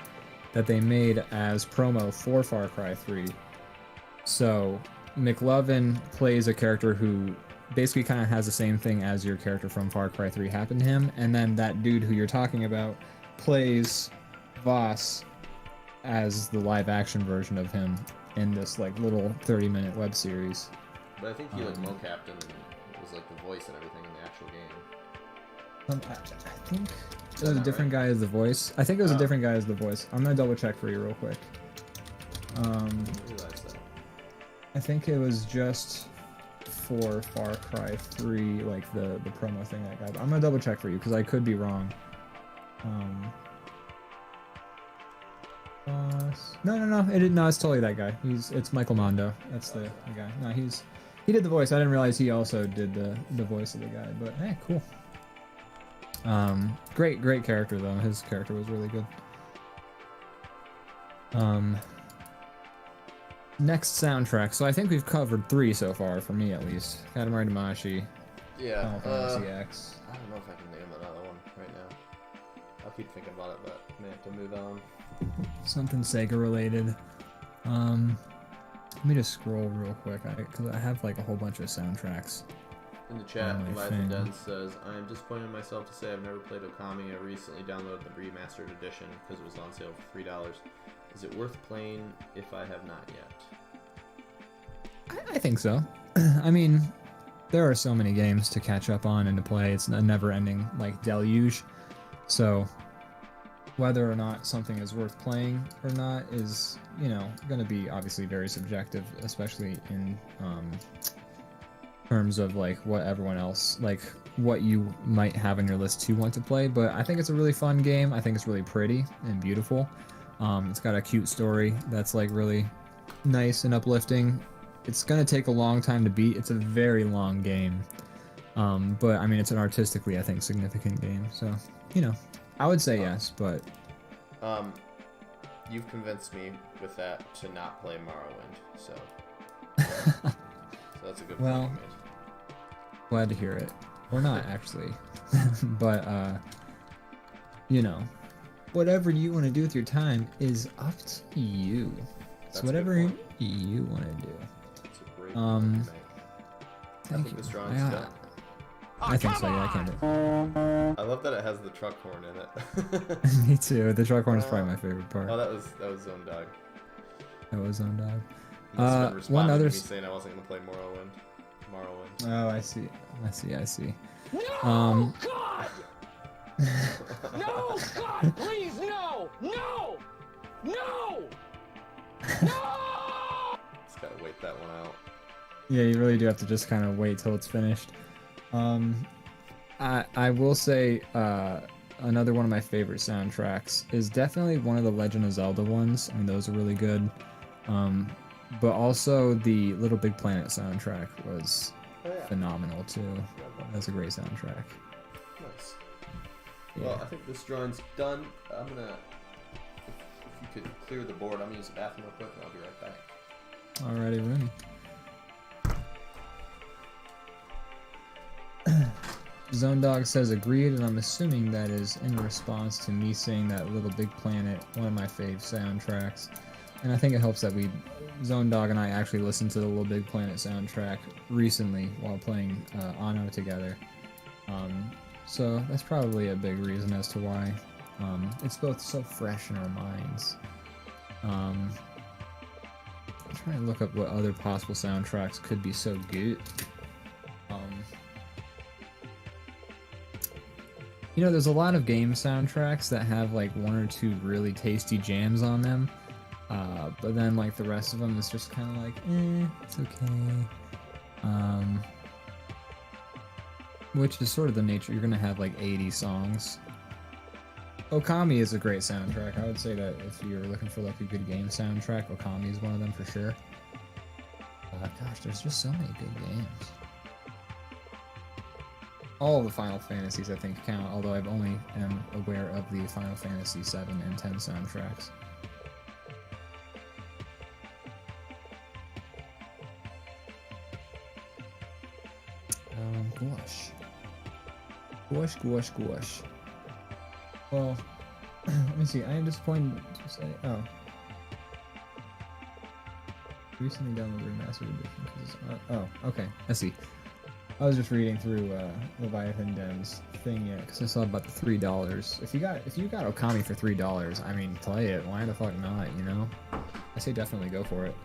that they made as promo for Far Cry 3. So McLovin plays a character who basically kind of has the same thing as your character from Far Cry 3 happened to him, and then that dude who you're talking about plays Voss as the live action version of him in this like little 30-minute web series. But I think he like mocapped and was like the voice and everything in the actual game. I think it was a different guy as the voice. I think it was a different guy as the voice. I'm gonna double check for you real quick. I think it was just for Far Cry 3, like the promo thing that guy. But I'm gonna double check for you because I could be wrong. No, it didn't. No, it's totally that guy. It's Michael Mondo. That's the guy. No, he did the voice. I didn't realize he also did the voice of the guy. But hey, cool. Great character though. His character was really good. Next soundtrack. So I think we've covered 3 so far, for me at least. Katamari Damacy. Yeah. Final Fantasy X. I don't know if I can name another one right now. I'll keep thinking about it, but I may have to move on. Something Sega related. Let me just scroll real quick, because I have like a whole bunch of soundtracks. In the chat, Leviathan Den says, I am disappointed in myself to say I've never played Okami. I recently downloaded the remastered edition because it was on sale for $3. Is it worth playing if I have not yet? I think so. I mean, there are so many games to catch up on and to play. It's a never-ending like deluge. So whether or not something is worth playing or not is, you know, going to be obviously very subjective, especially in terms of like what everyone else, like what you might have on your list to want to play. But I think it's a really fun game. I think it's really pretty and beautiful. It's got a cute story that's like really nice and uplifting. It's gonna take a long time to beat. It's a very long game, but I mean it's an artistically, I think, significant game. So, you know, I would say yes, but you've convinced me with that to not play Morrowind, so that's a good point. Well, glad to hear it. Or not actually, but you know, whatever you want to do with your time is up to you. It's whatever you want to do. That's a great point. Thank I think you. this drawing's done. I think so, yeah, I can't do. I love that it has the truck horn in it. Me too. The truck horn is probably my favorite part. Oh, that was Zone Dog. That was Zone Dog. He must have been responding one other to me saying I wasn't gonna play Morrowind. Oh, I see. No, God! No, God, please, no! No! No! No! Just gotta wait that one out. Yeah, you really do have to just kind of wait till it's finished. I will say another one of my favorite soundtracks is definitely one of the Legend of Zelda ones. I mean, those are really good. But also the Little Big Planet soundtrack was phenomenal too. That's a great soundtrack. Nice. Yeah. Well, I think this drawing's done. I'm gonna, if you could clear the board, I'm gonna use the bathroom real quick and I'll be right back. Alrighty, Rooney. Zone Dog says agreed, and I'm assuming that is in response to me saying that Little Big Planet, one of my fave soundtracks. And I think it helps that we Zone Dog and I actually listened to the Little Big Planet soundtrack recently while playing Anno together. So that's probably a big reason as to why it's both so fresh in our minds. I'm trying to look up what other possible soundtracks could be so good. You know, there's a lot of game soundtracks that have like one or two really tasty jams on them, but then like the rest of them is just kind of like, it's okay. Which is sort of the nature. You're gonna have like 80 songs. Okami is a great soundtrack. I would say that if you're looking for like a good game soundtrack, Okami is one of them for sure. Gosh, there's just so many good games. All the Final Fantasies, I think, count, although I've only am aware of the Final Fantasy 7 and 10 soundtracks. Gouache. Well, let me see. I am disappointed to say. Oh. Recently downloaded Remastered Edition. Oh, okay. I see. I was just reading through Leviathan Den's thing yet, because I saw about the $3. If you got Okami for $3, I mean, play it. Why the fuck not? You know, I say definitely go for it.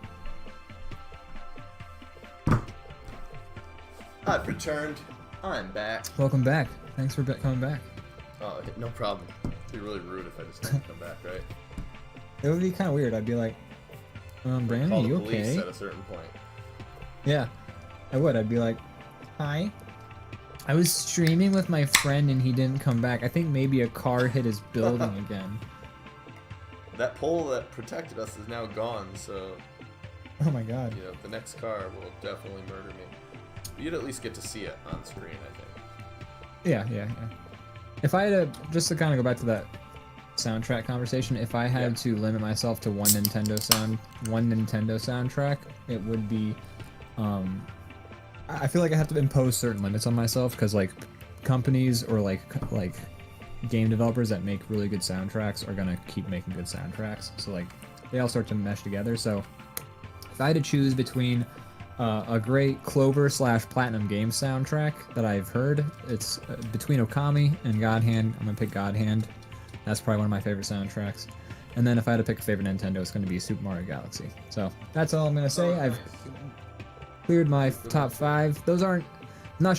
I've returned. I'm back. Welcome back. Thanks for coming back. Oh, no problem. It'd be really rude if I just didn't come back, right? It would be kind of weird. I'd be like, Brandon, Call you the police okay? at a certain point. Yeah, I would. I'd be like, hi. I was streaming with my friend and he didn't come back. I think maybe a car hit his building again. That pole that protected us is now gone, so... Oh my god. You know, the next car will definitely murder me. You'd at least get to see it on screen, I think. Yeah. If I had to, just to kind of go back to that soundtrack conversation, if I had to limit myself to one Nintendo soundtrack, it would be, I feel like I have to impose certain limits on myself, because like companies or like game developers that make really good soundtracks are gonna keep making good soundtracks, so like they all start to mesh together. So if I had to choose between a great Clover/Platinum game soundtrack that I've heard, it's between Okami and God Hand. I'm gonna pick God Hand. That's probably one of my favorite soundtracks. And then if I had to pick a favorite Nintendo, it's gonna be Super Mario Galaxy. So that's all I'm gonna say. I've cleared my top 5. Those aren't. I'm not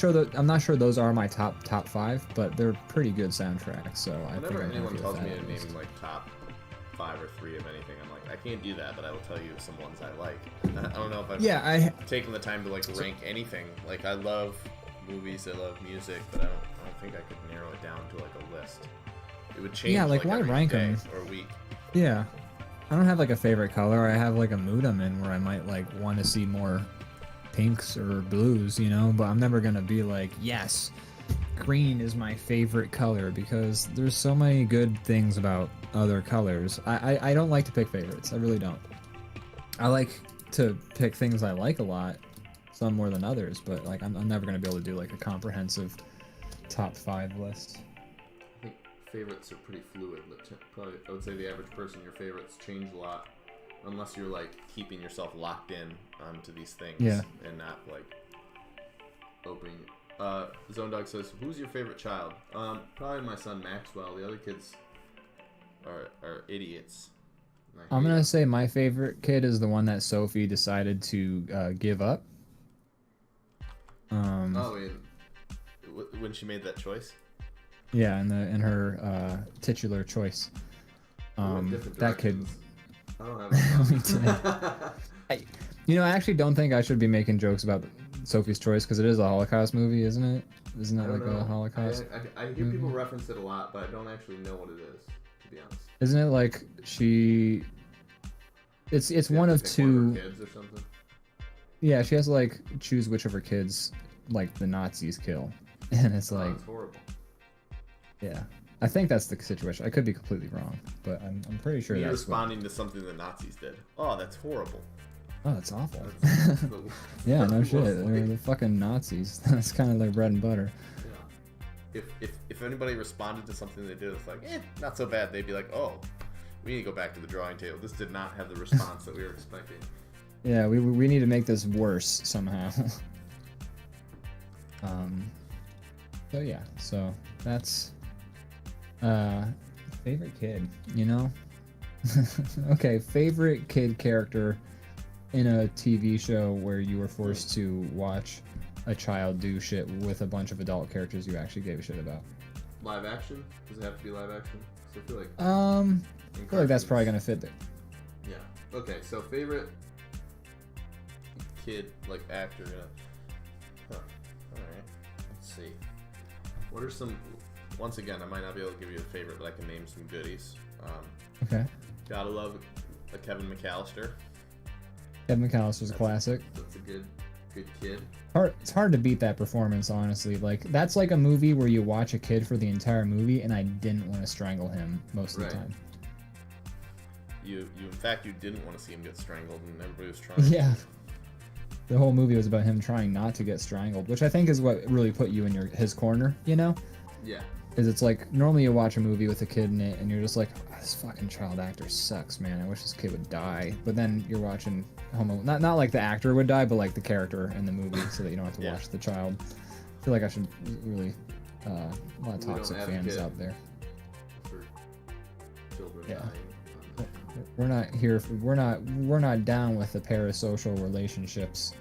sure those are my top 5, but they're pretty good soundtracks. So I think Whenever I'm anyone tells me to name name like top 5 or 3 of anything, I'm like, I can't do that, but I will tell you some ones I like. I don't know if I've taken the time to like rank anything. Like I love movies, I love music, but I don't think I could narrow it down to like a list. It would change. Yeah, like why every rank day them or week. Yeah, I don't have like a favorite color. I have like a mood I'm in where I might like want to see more pinks or blues, you know, but I'm never gonna be like, yes, green is my favorite color, because there's so many good things about other colors. I don't like to pick favorites. I really don't. I like to pick things I like a lot, some more than others, but like I'm never gonna be able to do like a comprehensive top 5 list. I think favorites are pretty fluid. Probably, I would say the average person, your favorites change a lot, unless you're like keeping yourself locked in onto these things, and not like opening. Zone Dog says, "Who's your favorite child?" Probably my son Maxwell. The other kids are idiots. I'm gonna say my favorite kid is the one that Sophie decided to give up. When she made that choice. Yeah, in her titular choice. That kid. I don't have I actually don't think I should be making jokes about Sophie's Choice, because it is a Holocaust movie, isn't it? Isn't that like a Holocaust? I hear people reference it a lot, but I don't actually know what it is, to be honest. Isn't it like she? It's one of 2. One of her kids or something. Yeah, she has to like choose which of her kids like the Nazis kill, and it's like. That's horrible. Yeah, I think that's the situation. I could be completely wrong, but I'm pretty sure that's responding to something the Nazis did. Oh, that's horrible. Oh, that's awful. That's yeah, no shit. They're the fucking Nazis. That's kind of like bread and butter. Yeah. If anybody responded to something they did, it's like, not so bad. They'd be like, oh, we need to go back to the drawing table. This did not have the response that we were expecting. Yeah, we need to make this worse somehow. So yeah, so that's favorite kid, you know? Okay, favorite kid character in a TV show where you were forced to watch a child do shit with a bunch of adult characters you actually gave a shit about. Live action? Does it have to be live action? 'Cause I feel like I feel like that's probably gonna fit there. Yeah. Okay, so favorite kid, like actor. Huh. Alright. Let's see. What are some. Once again, I might not be able to give you a favorite, but I can name some goodies. Okay. Gotta love a Kevin McAllister. Kevin McAllister's a classic. That's a good kid. It's hard to beat that performance, honestly. Like, that's like a movie where you watch a kid for the entire movie, and I didn't want to strangle him most of the time. You in fact, you didn't want to see him get strangled, and everybody was trying. Yeah. The whole movie was about him trying not to get strangled, which I think is what really put you in his corner, you know? Yeah. Because it's like, normally you watch a movie with a kid in it, and you're just like, oh, this fucking child actor sucks, man. I wish this kid would die. But then you're watching not like the actor would die, but like the character in the movie, so that you don't have to watch the child. I feel like I should really, a lot of toxic fans out there. For children Yeah. dying. We're not here for, we're not down with the parasocial relationships.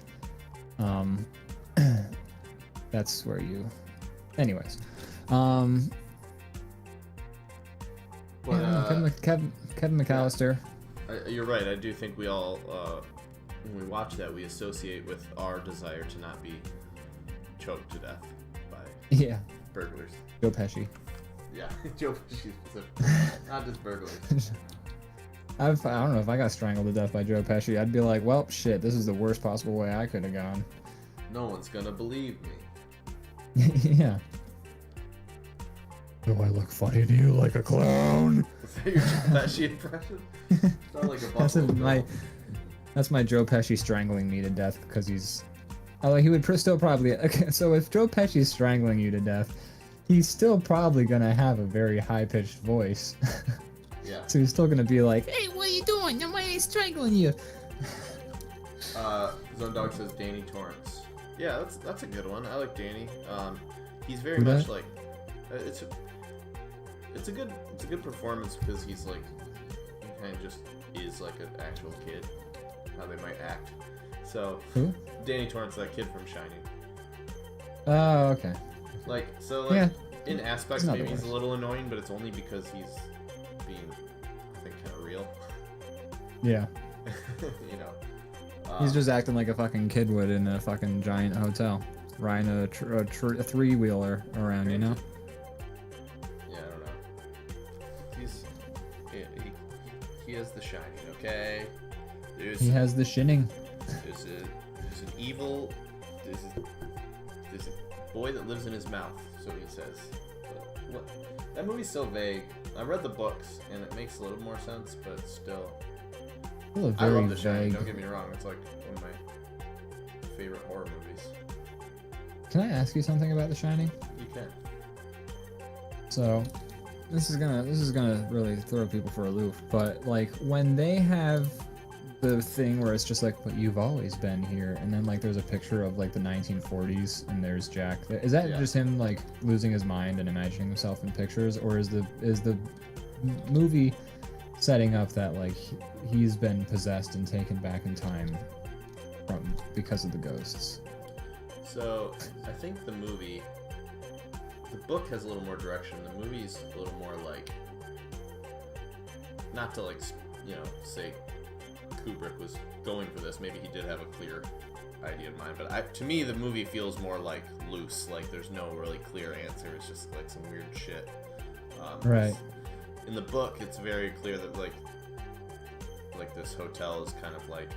That's where you, anyways. Kevin McAllister. You're right. I do think we all, when we watch that, we associate with our desire to not be choked to death by burglars. Joe Pesci. Yeah, Joe Pesci specifically. Not just burglars. I don't know if I got strangled to death by Joe Pesci. I'd be like, well, shit, this is the worst possible way I could have gone. No one's gonna believe me. Yeah. Do I look funny to you like a clown? Is that your Joe Pesci impression? Sound like a buffalo. That's my Joe Pesci strangling me to death because he's. Although he would still probably. Okay, so if Joe Pesci's strangling you to death, he's still probably gonna have a very high pitched voice. Yeah. So he's still gonna be like, "Hey, what are you doing? Nobody's strangling you." Zone Dog says Danny Torrance. Yeah, that's a good one. I like Danny. He's very much like it's a good performance because he's like he kind of just is like an actual kid, how they might act. So who? Danny Torrance, that kid from Shining. Oh, okay. Like in aspects maybe he's a little annoying, but it's only because he's being I think kind of real. Yeah. You know. He's just acting like a fucking kid would in a fucking giant hotel, riding a three-wheeler around, you know? Yeah, I don't know. He has the Shining, okay? He has the shinning. There's an evil. There's a boy that lives in his mouth, so he says. But what? That movie's so vague. I read the books, and it makes a little more sense, but still. I love The Shining, don't get me wrong. It's like one of my favorite horror movies. Can I ask you something about The Shining? You can. So, this is gonna really throw people for a loop, but like when they have the thing where it's just like, but you've always been here, and then like there's a picture of like the 1940s, and there's Jack. Is that just him like losing his mind and imagining himself in pictures, or is the movie setting up that like he's been possessed and taken back in time because of the ghosts? So I think the book has a little more direction. The movie's a little more like, not to like say Kubrick was going for this. Maybe he did have a clear idea in mind, but to me the movie feels more like loose. Like there's no really clear answer. It's just like some weird shit. Right. In the book, it's very clear that like this hotel is kind of like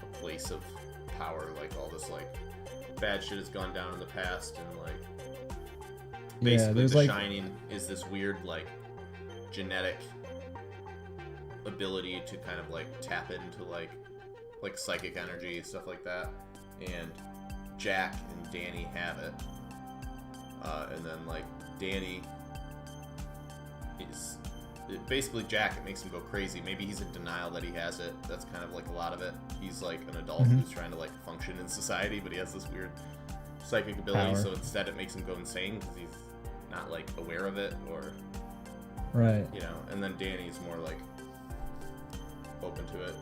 a place of power. Like all this like bad shit has gone down in the past, and like basically the Shining is this weird like genetic ability to kind of like tap into like psychic energy, stuff like that, and Jack and Danny have it, and then like Danny is basically Jack, it makes him go crazy. Maybe he's in denial that he has it. That's kind of like a lot of it. He's like an adult who's trying to like function in society, but he has this weird psychic ability. Power. So instead, it makes him go insane because he's not like aware of it, or Right. you know. And then Danny's more like open to it.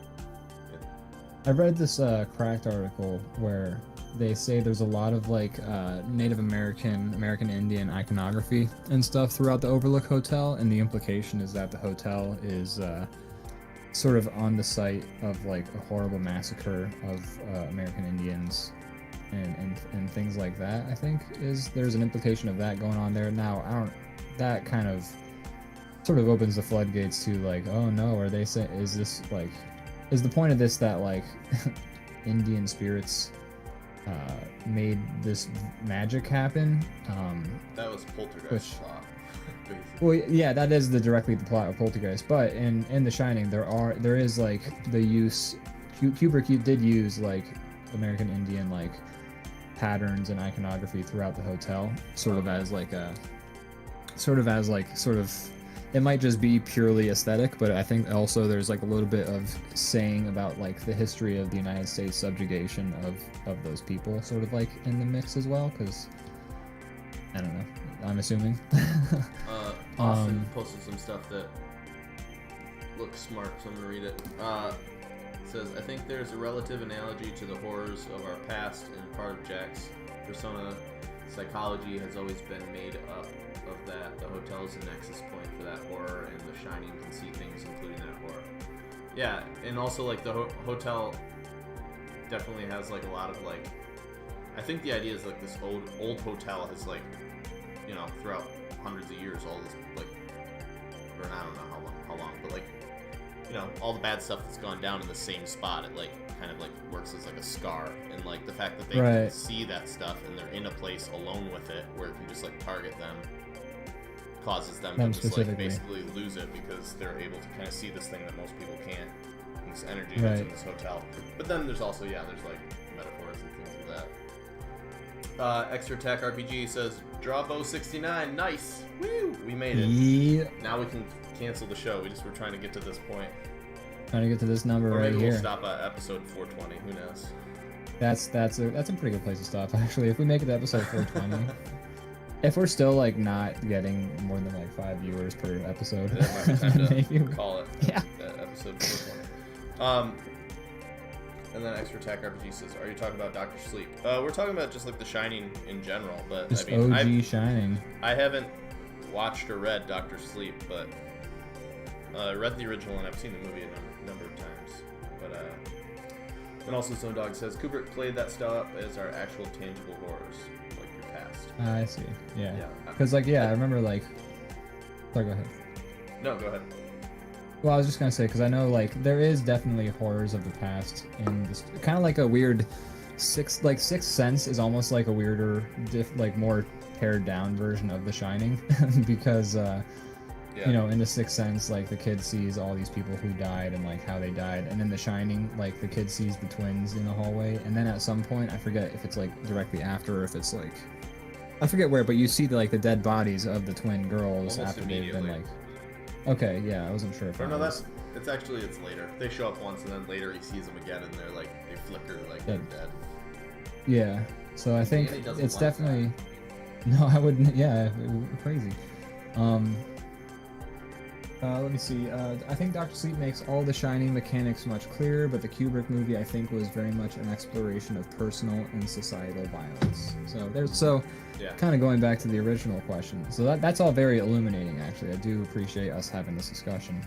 I read this Cracked article where they say there's a lot of like Native American Indian iconography and stuff throughout the Overlook Hotel, and the implication is that the hotel is sort of on the site of like a horrible massacre of American Indians and things like that. I think there's an implication of that going on there. Now that kind of sort of opens the floodgates to like, oh no, are they saying, is the point of this that like Indian spirits made this magic happen? That was Poltergeist plot. Well, yeah, that is directly the plot of Poltergeist. But in The Shining, there is like the use. Kubrick did use like American Indian like patterns and iconography throughout the hotel, sort of as it might just be purely aesthetic, but I think also there's like a little bit of saying about like the history of the United States subjugation of those people sort of like in the mix as well, because I don't know, I'm assuming. Austin posted some stuff that looks smart, so I'm gonna read it. It says, I think there's a relative analogy to the horrors of our past, and part of Jack's persona psychology has always been made up of that. The hotel is a nexus point for that horror, and The Shining can see things including that horror. Yeah, and also like the hotel definitely has like a lot of like, I think the idea is like this old hotel has like, you know, throughout hundreds of years, all this like, or I don't know how long, but like, you know, all the bad stuff that's gone down in the same spot, it like kind of like works as like a scar, and like the fact that they can see that stuff and they're in a place alone with it where it can just like target them causes them to just like basically lose it, because they're able to kind of see this thing that most people can't, this energy that's in this hotel. But then there's also, yeah, there's like metaphors and things like that. Extra Attack RPG says, DrawBomb 69, nice! Woo! We made it. Yeah. Now we can cancel the show. We just were trying to get to this point. Trying to get to this number or right maybe here. We'll stop at episode 420. Who knows? That's a pretty good place to stop, actually. If we make it to episode 420, if we're still like not getting more than like 5 viewers per episode, It might be time to maybe call it. Yeah. Episode 420. And then Extra Attack RPG says, "Are you talking about Doctor Sleep?" We're talking about just like The Shining in general, but just I mean, OG Shining. I haven't watched or read Doctor Sleep, but I read the original and I've seen the movie a number of times. But and also Zone Dog says Kubrick played that stuff as our actual tangible horrors, like your past. I see. Yeah. Because like I remember like. Sorry, go ahead. No, go ahead. Well, I was just gonna say, because I know like there is definitely horrors of the past in this, kind of like a weird Sixth Sense is almost like a weirder, like more pared down version of The Shining, because you know, in The Sixth Sense, like the kid sees all these people who died and like how they died, and in The Shining, like the kid sees the twins in the hallway, and then at some point, I forget if it's like directly after or if it's like, I forget where, but you see the dead bodies of the twin girls almost after they've been like. Okay, yeah, I wasn't sure if or no, it's later. They show up once and then later he sees them again and they're like, they flicker like they're dead. Yeah, so I think it's like definitely no, I wouldn't. Yeah, crazy. Let me see. I think Dr. Sleep makes all the Shining mechanics much clearer, but the Kubrick movie I think was very much an exploration of personal and societal violence. So kind of going back to the original question. So that's all very illuminating, actually. I do appreciate us having this discussion.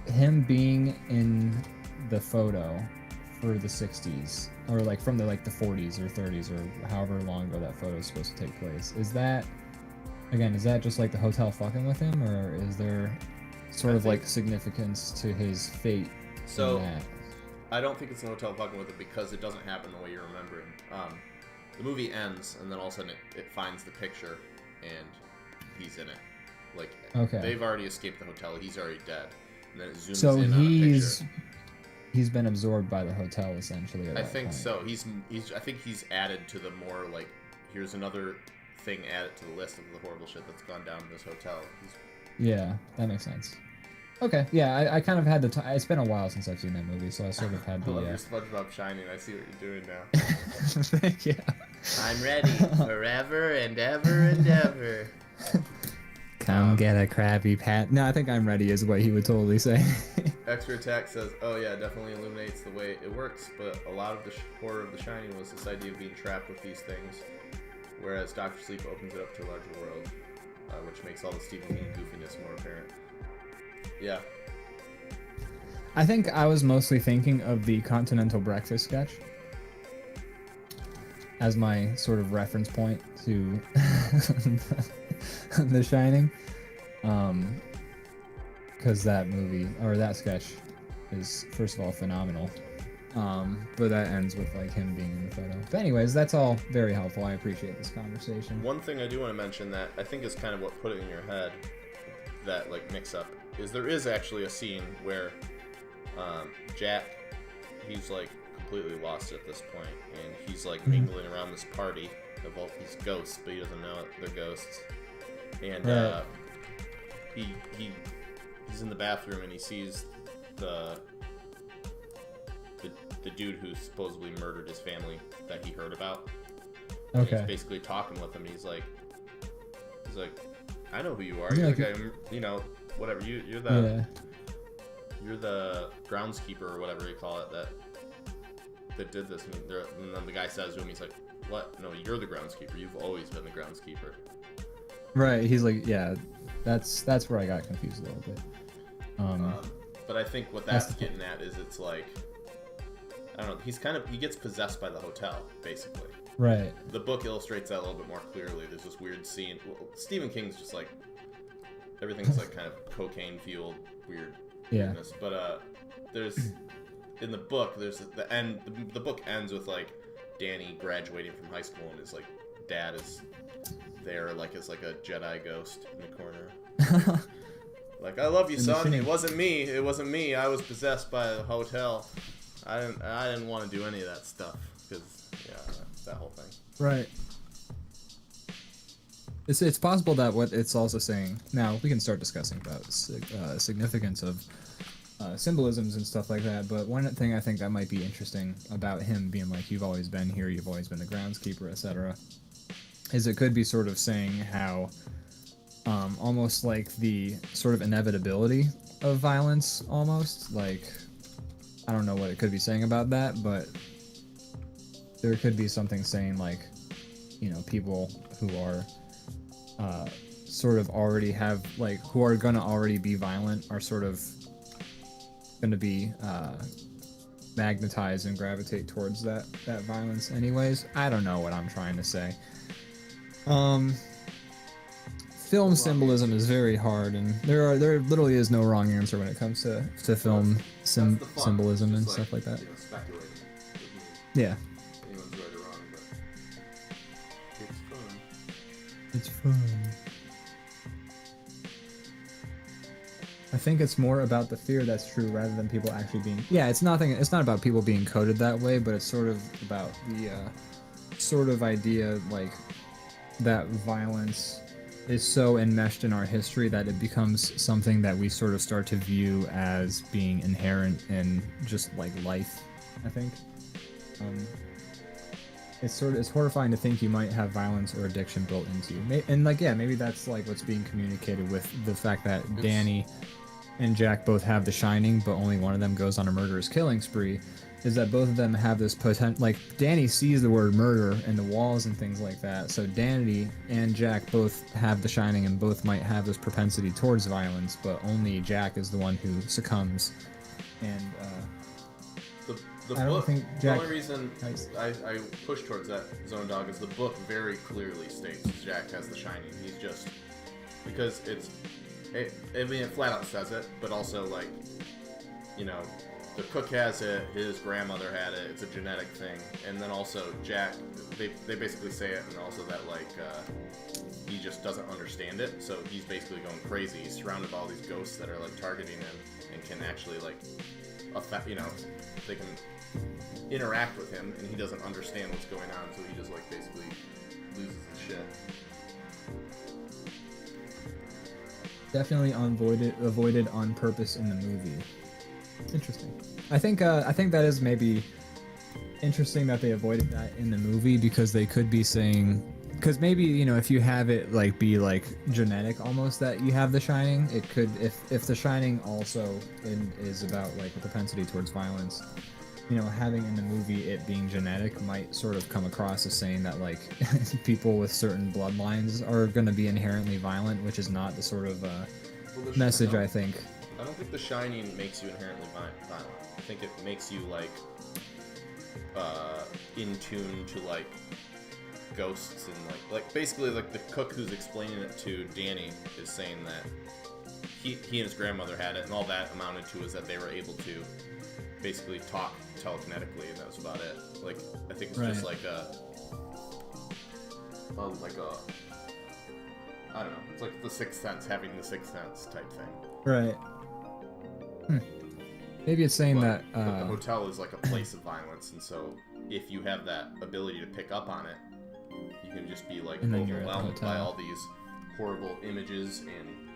Him being in the photo for the 60s, or like from the 40s or 30s or however long ago that photo is supposed to take place, is that just like the hotel fucking with him, or is there sort of like significance to his fate? So in that? I don't think it's the hotel fucking with it because it doesn't happen the way you're remembering. The movie ends and then all of a sudden it finds the picture and he's in it. Like they've already escaped the hotel, he's already dead, and then it zooms in on a picture. He's been absorbed by the hotel essentially. I think so. I think he's added to the more like, here's another thing added to the list of the horrible shit that's gone down in this hotel. Yeah, that makes sense. Okay, yeah, I kind of had the time. It's been a while since I've seen that movie, so I sort of had I the. love your SpongeBob shining. I see what you're doing now. Thank you. I'm ready forever and ever and ever. Come get a Krabby Pat. No, I think I'm ready is what he would totally say. Extra Attack says, oh yeah, definitely illuminates the way it works, but a lot of the horror of The Shining was this idea of being trapped with these things, whereas Dr. Sleep opens it up to a larger world, which makes all the Stephen King goofiness more apparent. Yeah. I think I was mostly thinking of the Continental Breakfast sketch as my sort of reference point to The Shining. Because that movie, or that sketch, is, first of all, phenomenal. But that ends with, like, him being in the photo. But anyways, that's all very helpful. I appreciate this conversation. One thing I do want to mention that I think is kind of what put it in your head, that, like, mix-up, is there is actually a scene where Jack, he's, like, completely lost at this point, and he's, like, mingling around this party of all these ghosts, but he doesn't know it, they're ghosts. And Right. he's in the bathroom and he sees the dude who supposedly murdered his family that he heard about. And Okay. he's basically talking with him. He's like, I know who you are. Yeah, You're like the guy, you know, whatever. You're the groundskeeper or whatever you call it that did this. And then the guy says to him, he's like, what? No, you're the groundskeeper. You've always been the groundskeeper. Right, he's like, yeah, that's where I got confused a little bit. But I think what that's getting at is it's like, I don't know, he gets possessed by the hotel, basically. Right. The book illustrates that a little bit more clearly. There's this weird scene. Well, Stephen King's just like, everything's like kind of cocaine-fueled weirdness. But there's, in the book, there's the end, the book ends with like Danny graduating from high school and his like dad is there like as like a Jedi ghost in the corner. Like, I love you, son. It wasn't me. I was possessed by the hotel. I didn't want to do any of that stuff because that whole thing. Right. It's possible that what it's also saying. Now we can start discussing about significance of symbolisms and stuff like that. But one thing I think that might be interesting about him being like, you've always been here, you've always been the groundskeeper, etc., is it could be sort of saying how almost like the sort of inevitability of violence, almost like, I don't know what it could be saying about that, but there could be something saying like, you know, people who are sort of already have, like, who are gonna already be violent are sort of gonna be magnetized and gravitate towards that violence anyways. I don't know what I'm trying to say. Film symbolism is very hard, and there literally is no wrong answer when it comes to film symbolism and stuff like that. You know, speculating. Yeah. Anyone's right or wrong, but it's fun. It's fun. I think it's more about the fear that's true rather than people actually being. Yeah, it's not about people being coded that way, but it's sort of about the sort of idea like that violence is so enmeshed in our history that it becomes something that we sort of start to view as being inherent in just like life, I think. It's horrifying to think you might have violence or addiction built into you. And like, yeah, maybe that's like what's being communicated with the fact that Danny and Jack both have the Shining, but only one of them goes on a murderous killing spree, is that both of them have this potential. Like, Danny sees the word murder and the walls and things like that, so Danny and Jack both have the Shining and both might have this propensity towards violence, but only Jack is the one who succumbs. And The I don't book, think the Jack- only reason I push towards that Zone Dog is the book very clearly states Jack has the Shining. He's just, because I mean, it flat out says it, but also, like, you know, the cook has it, his grandmother had it, it's a genetic thing, and then also Jack, they basically say it, and also that, like, he just doesn't understand it, so he's basically going crazy. He's surrounded by all these ghosts that are, like, targeting him, and can actually, like, affect, you know, they can interact with him, and he doesn't understand what's going on, so he just, like, basically loses his shit. Definitely avoided on purpose in the movie. Interesting. I think that is maybe interesting that they avoided that in the movie, because they could be saying, because maybe, you know, if you have it like be like genetic almost that you have the Shining, it could, if the Shining also is about like a propensity towards violence, you know, having in the movie it being genetic might sort of come across as saying that like people with certain bloodlines are going to be inherently violent, which is not the sort of message I think. I don't think The Shining makes you inherently violent. I think it makes you like in tune to like ghosts and like basically like the cook who's explaining it to Danny is saying that he and his grandmother had it, and all that amounted to is that they were able to basically talk telekinetically, and that was about it. Like I think it's just like a I don't know. It's like the Sixth Sense, having the Sixth Sense type thing. Right. Maybe it's saying that but the hotel is like a place of violence, and so if you have that ability to pick up on it, you can just be like overwhelmed by all these horrible images and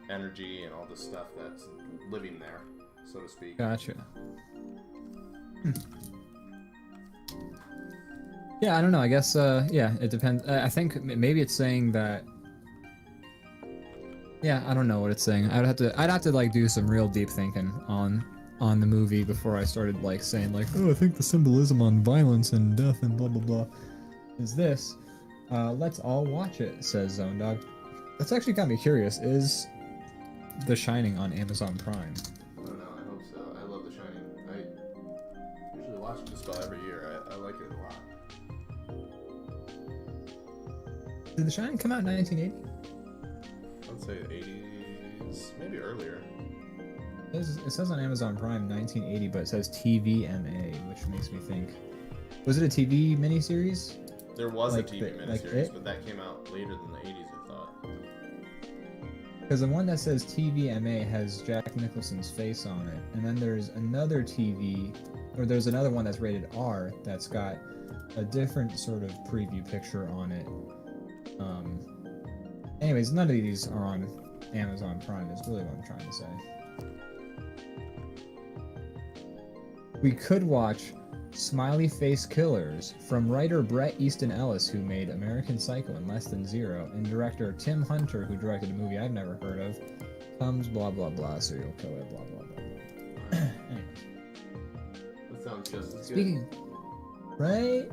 energy and all this stuff that's living there, so to speak. Gotcha. Yeah, I don't know. I guess yeah, it depends. I think maybe it's saying that. Yeah, I don't know what it's saying. I'd have to like do some real deep thinking on the movie before I started like saying like, oh, I think the symbolism on violence and death and blah blah blah is this. Let's all watch it, says Zone Dog. That's actually got me curious. Is The Shining on Amazon Prime? I don't know. I hope so. I love The Shining. I usually watch it just about every year. I like it a lot. Did The Shining come out in 1980? I'd say 80s, maybe earlier. It says on Amazon Prime 1980, but it says TVMA, which makes me think, was it a TV miniseries? There was like a TV miniseries, but that came out later than the 80s, I thought. Because the one that says TVMA has Jack Nicholson's face on it, and then there's another there's another one that's rated R that's got a different sort of preview picture on it. Anyways, none of these are on Amazon Prime, is really what I'm trying to say. We could watch Smiley Face Killers from writer Bret Easton Ellis, who made American Psycho and Less Than Zero, and director Tim Hunter, who directed a movie I've never heard of, comes blah blah blah, serial killer, blah blah blah. Anyway. That sounds just as good. Right?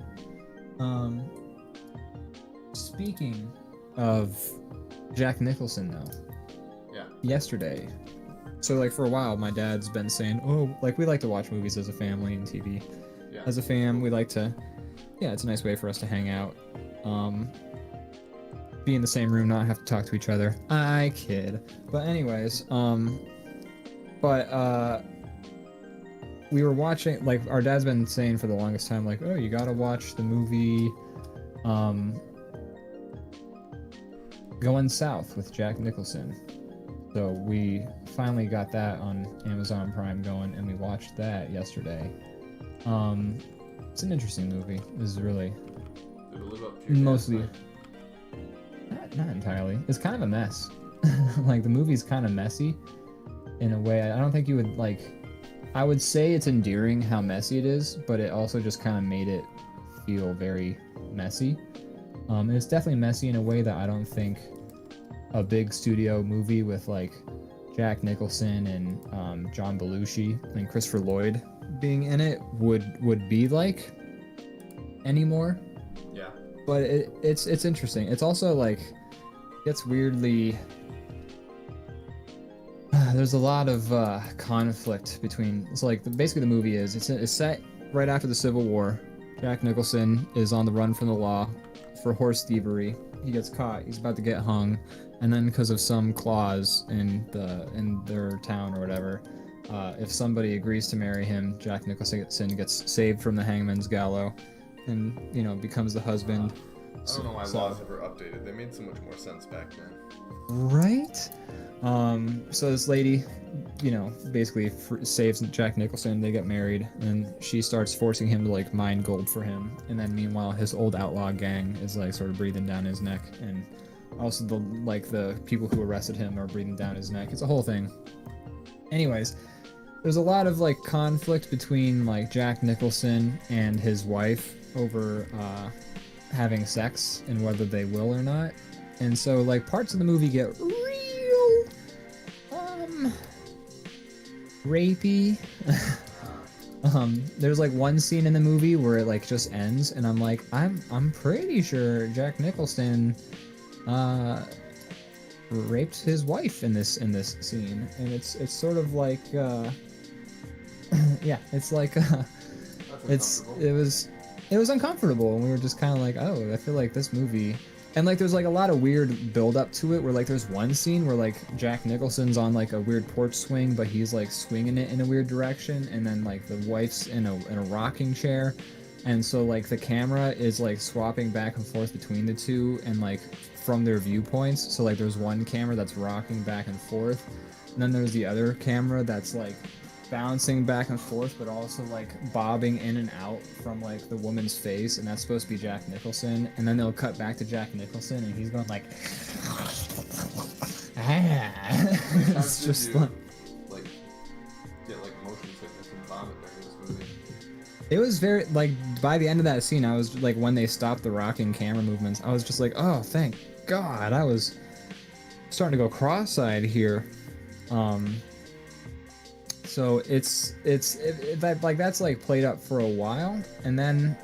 Speaking of Jack Nicholson, though. Yeah. Yesterday. So, like, for a while, my dad's been saying, oh, like, we like to watch movies as a family and TV. Yeah. As a fam, we like to, yeah, it's a nice way for us to hang out. Be in the same room, not have to talk to each other. I kid. But anyways, we were watching, like, our dad's been saying for the longest time, like, oh, you gotta watch the movie, Going South with Jack Nicholson. So we finally got that on Amazon Prime going, and we watched that yesterday. It's an interesting movie. It's really Did it live up to your mostly not entirely. It's kind of a mess. Like, the movie's kind of messy in a way. I don't think you would like. I would say it's endearing how messy it is, but it also just kind of made it feel very messy. And it's definitely messy in a way that I don't think a big studio movie with like Jack Nicholson and John Belushi and Christopher Lloyd being in it would be like anymore. Yeah. But it's interesting. It's also like gets weirdly. There's a lot of conflict between. So like basically the movie is it's set right after the Civil War. Jack Nicholson is on the run from the law for horse thievery. He gets caught. He's about to get hung, and then because of some clause in their town or whatever, if somebody agrees to marry him, Jack Nicholson gets saved from the hangman's gallows, and becomes the husband. I don't know why laws ever updated. They made so much more sense back then. Right? So this lady, basically saves Jack Nicholson. They get married, and she starts forcing him to like mine gold for him. And then meanwhile, his old outlaw gang is like sort of breathing down his neck and also the people who arrested him are breathing down his neck. It's a whole thing. Anyways, there's a lot of like conflict between like Jack Nicholson and his wife over having sex and whether they will or not. And so like parts of the movie get real rapey. There's like one scene in the movie where it like just ends and I'm like, I'm pretty sure Jack Nicholson raped his wife in this scene. And it's sort of like yeah, it's like it was uncomfortable, and we were just kind of like, oh, I feel like this movie, and like there's like a lot of weird build up to it where like there's one scene where like Jack Nicholson's on like a weird porch swing, but he's like swinging it in a weird direction, and then like the wife's in a rocking chair, and so like the camera is like swapping back and forth between the two and like from their viewpoints. So like there's one camera that's rocking back and forth, and then there's the other camera that's like bouncing back and forth, but also like bobbing in and out from like the woman's face, and that's supposed to be Jack Nicholson. And then they'll cut back to Jack Nicholson, and he's going like, it's just like get like motion sickness and vomit during this movie. It was very like by the end of that scene, I was like, when they stopped the rocking camera movements, I was just like, oh, thank God. I was starting to go cross-eyed here. So it's like that's like played up for a while, and then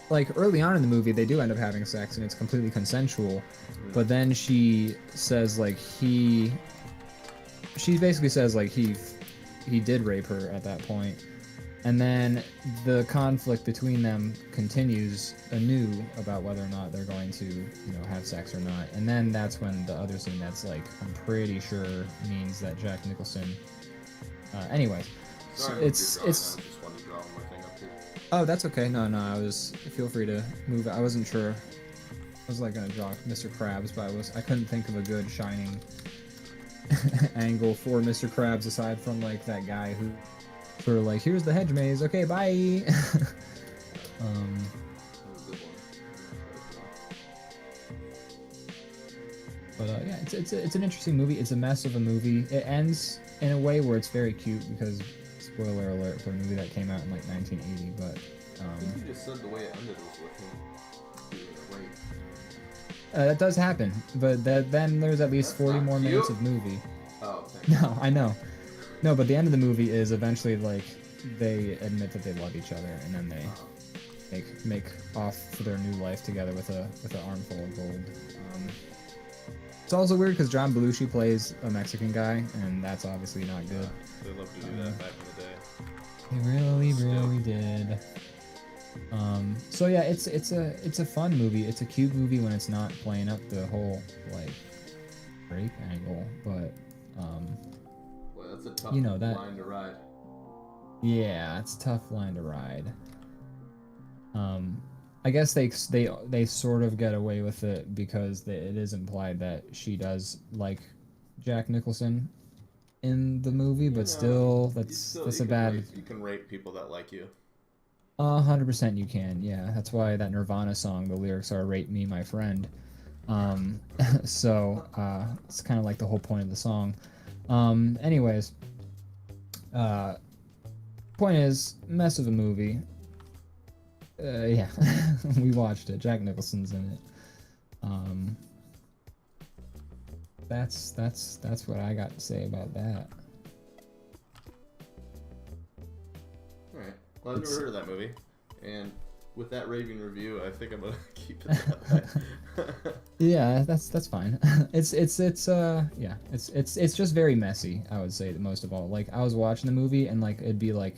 like early on in the movie they do end up having sex and it's completely consensual, but then she says like she basically says like he did rape her at that point, and then the conflict between them continues anew about whether or not they're going to, you know, have sex or not. And then that's when the other scene that's like I'm pretty sure means that Jack Nicholson. Anyways, Sorry, it's I just wanted to draw one more thing up here. Oh, that's okay. No, feel free to move. I wasn't sure. I was like gonna draw Mr. Krabs, but I couldn't think of a good shining angle for Mr. Krabs aside from like that guy who sort of like, here's the hedge maze. Okay, bye. But yeah, it's an interesting movie. It's a mess of a movie. It ends in a way where it's very cute because, spoiler alert, for a movie that came out in like 1980. But I think you just said the way it ended was with him being raped. That does happen, but then there's at least That's 40 more cute. minutes of movie. Oh, thank you. No, I know. No, but the end of the movie is eventually like they admit that they love each other, and then they make off for their new life together with an armful of gold. It's also weird because John Belushi plays a Mexican guy, and that's obviously not good. They love to do that back in the day. They really did. So yeah, it's a fun movie. It's a cute movie when it's not playing up the whole like rape angle, but Well, that's a tough line to ride. Yeah, it's a tough line to ride. I guess they sort of get away with it because it is implied that she does like Jack Nicholson in the movie, but still that's a bad. You can rape people that like you. 100% you can, yeah. That's why that Nirvana song, the lyrics are "Rape me, my friend." So it's kind of like the whole point of the song. Anyways, point is, mess of a movie. Yeah, we watched it. Jack Nicholson's in it. That's what I got to say about that. All right. Well, I've never heard of that movie, and with that raving review, I think I'm gonna keep it that way. Yeah, that's fine. It's just very messy, I would say, most of all. Like I was watching the movie and like it'd be like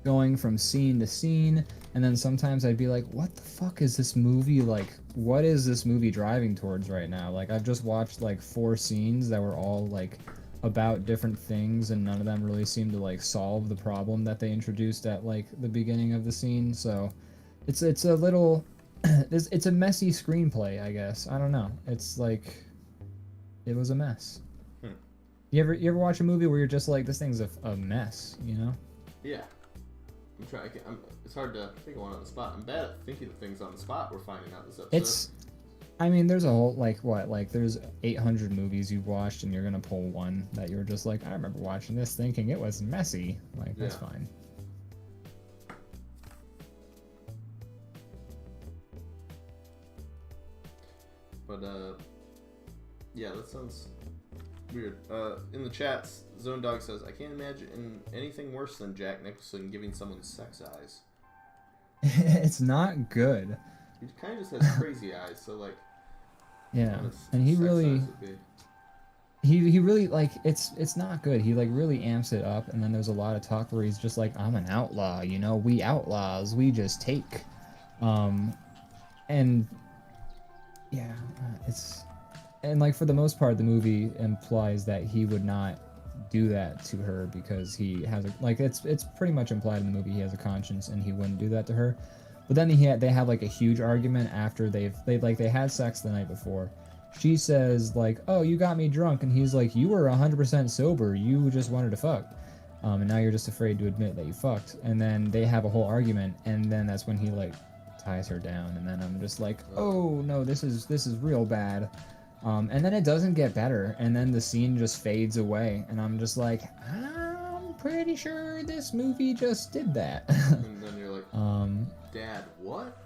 going from scene to scene, and then sometimes I'd be like, what the fuck is this movie, like what is this movie driving towards right now? Like I've just watched like 4 scenes that were all like about different things, and none of them really seemed to like solve the problem that they introduced at like the beginning of the scene. So it's a little it's a messy screenplay, I guess. I don't know, it's like it was a mess. You ever watch a movie where you're just like, this thing's a mess, you know? Yeah. It's hard to think of one on the spot. I'm bad at thinking of things on the spot. We're finding out this episode. I mean, there's a whole, there's 800 movies you've watched, and you're gonna pull one that you're just like, I remember watching this thinking it was messy. Like, that's fine. But, yeah, that sounds weird. In the chats, Zone Dog says, I can't imagine anything worse than Jack Nicholson giving someone sex eyes. It's not good. He kind of just has crazy eyes, so, like... Yeah, and he really... He really, like, it's not good. He, like, really amps it up, and then there's a lot of talk where he's just like, I'm an outlaw, you know? We outlaws, we just take. And... Yeah, it's... And, like, for the most part, the movie implies that he would not do that to her because he has a... Like, it's pretty much implied in the movie he has a conscience and he wouldn't do that to her. But then they have, like, a huge argument after they had sex the night before. She says, like, oh, you got me drunk. And he's like, you were 100% sober. You just wanted to fuck. And now you're just afraid to admit that you fucked. And then they have a whole argument. And then that's when he, like, ties her down. And then I'm just like, oh, no, this is real bad. And then it doesn't get better. And then the scene just fades away. And I'm just like, I'm pretty sure this movie just did that. And then you're like, Dad, what?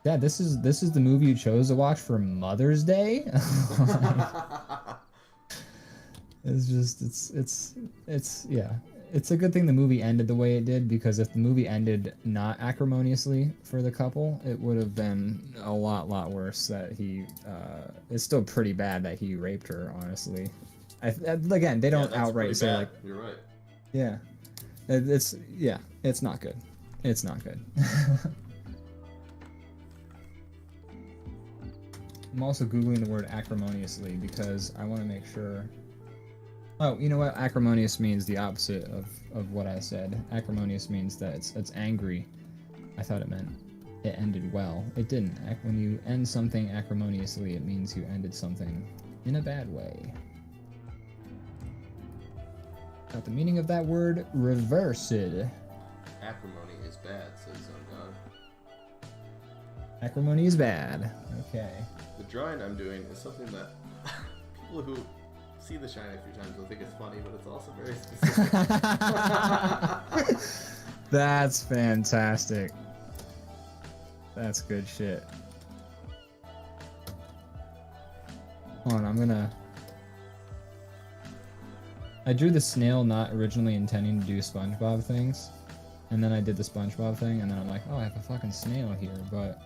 Dad, this is the movie you chose to watch for Mother's Day? It's a good thing the movie ended the way it did, because if the movie ended not acrimoniously for the couple, it would have been a lot worse. That it's still pretty bad that he raped her, honestly. Again, they don't outright say, like, you're right. Yeah. It's not good. It's not good. I'm also Googling the word acrimoniously because I want to make sure... Oh, you know what? Acrimonious means the opposite of what I said. Acrimonious means that it's angry. I thought it meant it ended well. It didn't. When you end something acrimoniously, it means you ended something in a bad way. Got the meaning of that word reversed. Acrimony is bad, says Zone Dog. Acrimony is bad. Okay. The drawing I'm doing is something that people who see The Shining a few times will think it's funny, but it's also very specific. That's fantastic. That's good shit. Hold on, I drew the snail not originally intending to do Spongebob things, and then I did the Spongebob thing, and then I'm like, oh, I have a fucking snail here, but...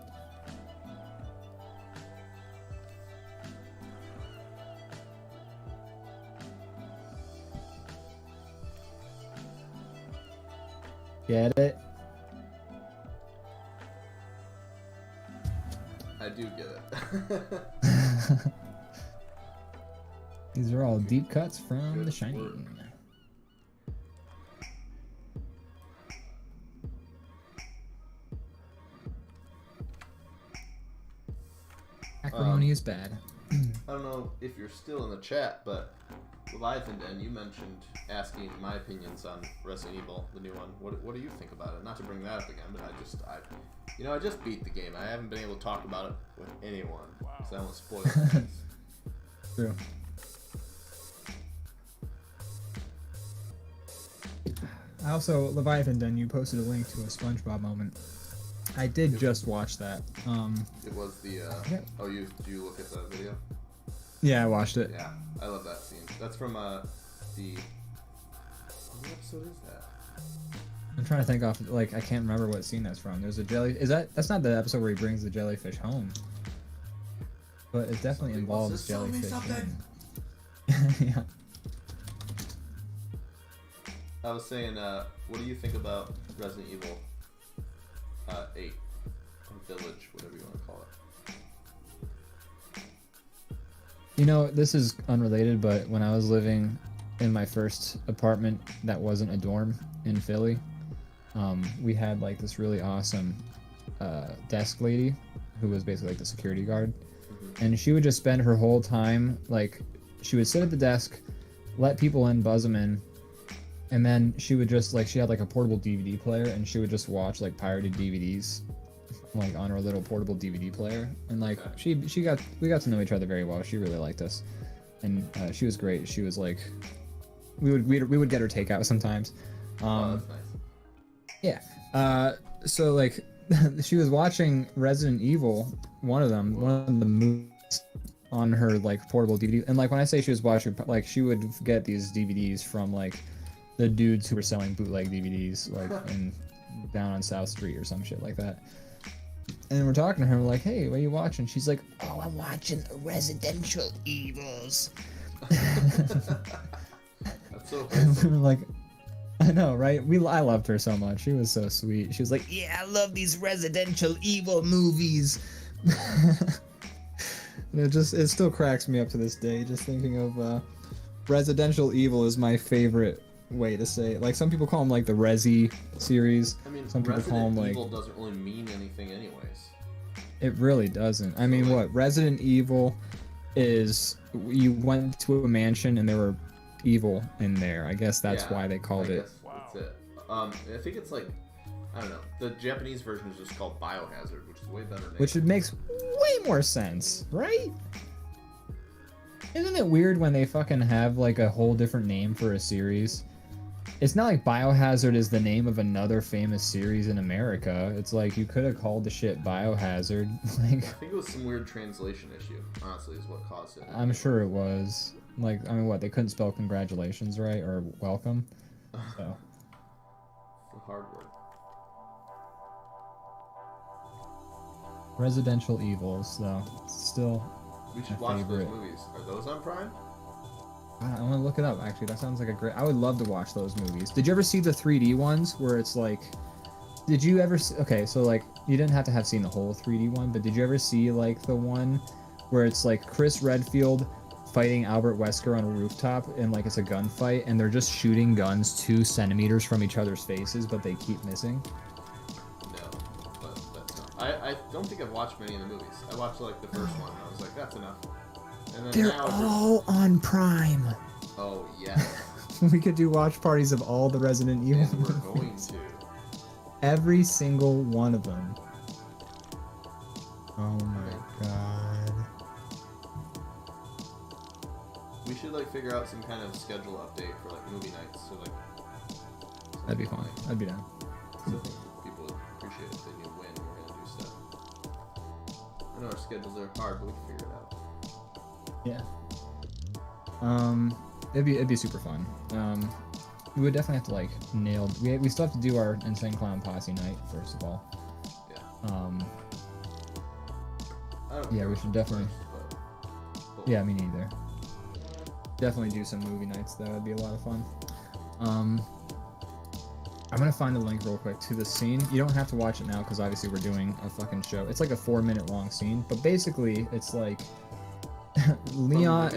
Get it? I do get it. These are all deep cuts from The Shining. Acrimony is bad. I don't know if you're still in the chat, but Leviathan Den, you mentioned asking my opinions on Resident Evil, the new one. What do you think about it? Not to bring that up again, but I just beat the game. I haven't been able to talk about it with anyone because I don't want to spoil things. True. I also, Leviathan Den, you posted a link to a SpongeBob moment. I did just watch that. It was the, oh, do you look at the video? Yeah, I watched it. Yeah, I love that scene. That's from, what episode is that? I'm trying to think off, I can't remember what scene that's from. There's a that's not the episode where he brings the jellyfish home. But it definitely involves jellyfish. Yeah. I was saying, what do you think about Resident Evil 8? Or Village, whatever you want to call it. You know, this is unrelated, but when I was living in my first apartment that wasn't a dorm in Philly, we had this really awesome desk lady who was basically the security guard. Mm-hmm. And she would just spend her whole time, she would sit at the desk, let people in, buzz them in, and then she would just, she had a portable DVD player, and she would just watch pirated DVDs like on our little portable DVD player, and like we got to know each other very well. She really liked us, and she was great. She was like, we would get her takeout sometimes. Oh, that's nice. Yeah. So like, she was watching Resident Evil, one of the movies, on her like portable DVD. And like when I say she was watching, like she would get these DVDs from like the dudes who were selling bootleg DVDs, like down on South Street or some shit like that. And we're talking to her, we're like, "Hey, what are you watching?" She's like, "Oh, I'm watching Residential Evils." That's so And we wholesome. were like, I know, right? I loved her so much. She was so sweet. She was like, "Yeah, I love these Residential Evil movies." And it still cracks me up to this day, just thinking of Residential Evil is my favorite way to say it. Like, some people call them like the Resi series. I mean, Some people call them Resident like... Evil doesn't really mean anything anyways. It really doesn't. I mean, what? Resident Evil is you went to a mansion and there were evil in there. I guess that's why they called it. That's it. I think it's like, I don't know. The Japanese version is just called Biohazard, which is way better name. Which it makes way more sense, right? Isn't it weird when they fucking have like a whole different name for a series? It's not like Biohazard is the name of another famous series in America. It's like you could have called the shit Biohazard. Like, I think it was some weird translation issue, honestly, is what caused it. I'm sure it was. Like, I mean, what, they couldn't spell congratulations right, or welcome? So. The hard word. Residential Evils, though. Still We should my watch favorite. those movies. Are those on Prime? I want to look it up, actually. That sounds like a great... I would love to watch those movies. Did you ever see the 3D ones where it's like... Did you ever... Okay, so like, you didn't have to have seen the whole 3D one, but did you ever see like the one where it's like Chris Redfield fighting Albert Wesker on a rooftop and like it's a gunfight and they're just shooting guns 2 centimeters from each other's faces, but they keep missing? No, but that's not. I don't think I've watched many of the movies. I watched like the first one and I was like, that's enough. And then They're now all on Prime. Oh, yeah. We could do watch parties of all the Resident Evil And we're going movies. to. Every single one of them. Oh my god. We should like figure out some kind of schedule update for like movie nights. So like. That'd be fun. I'd be down. So I think people would appreciate it if they knew when we're gonna do stuff. I know our schedules are hard, but we can figure it out. Yeah. It'd be super fun. We would definitely have to like nail. We still have to do our Insane Clown Posse night first of all. Yeah. I don't Yeah, care we what should comes definitely. first, but- Yeah, me neither. Definitely do some movie nights though. It'd be a lot of fun. I'm gonna find the link real quick to the scene. You don't have to watch it now because obviously we're doing a fucking show. It's like a 4-minute long scene, but basically it's like Leon.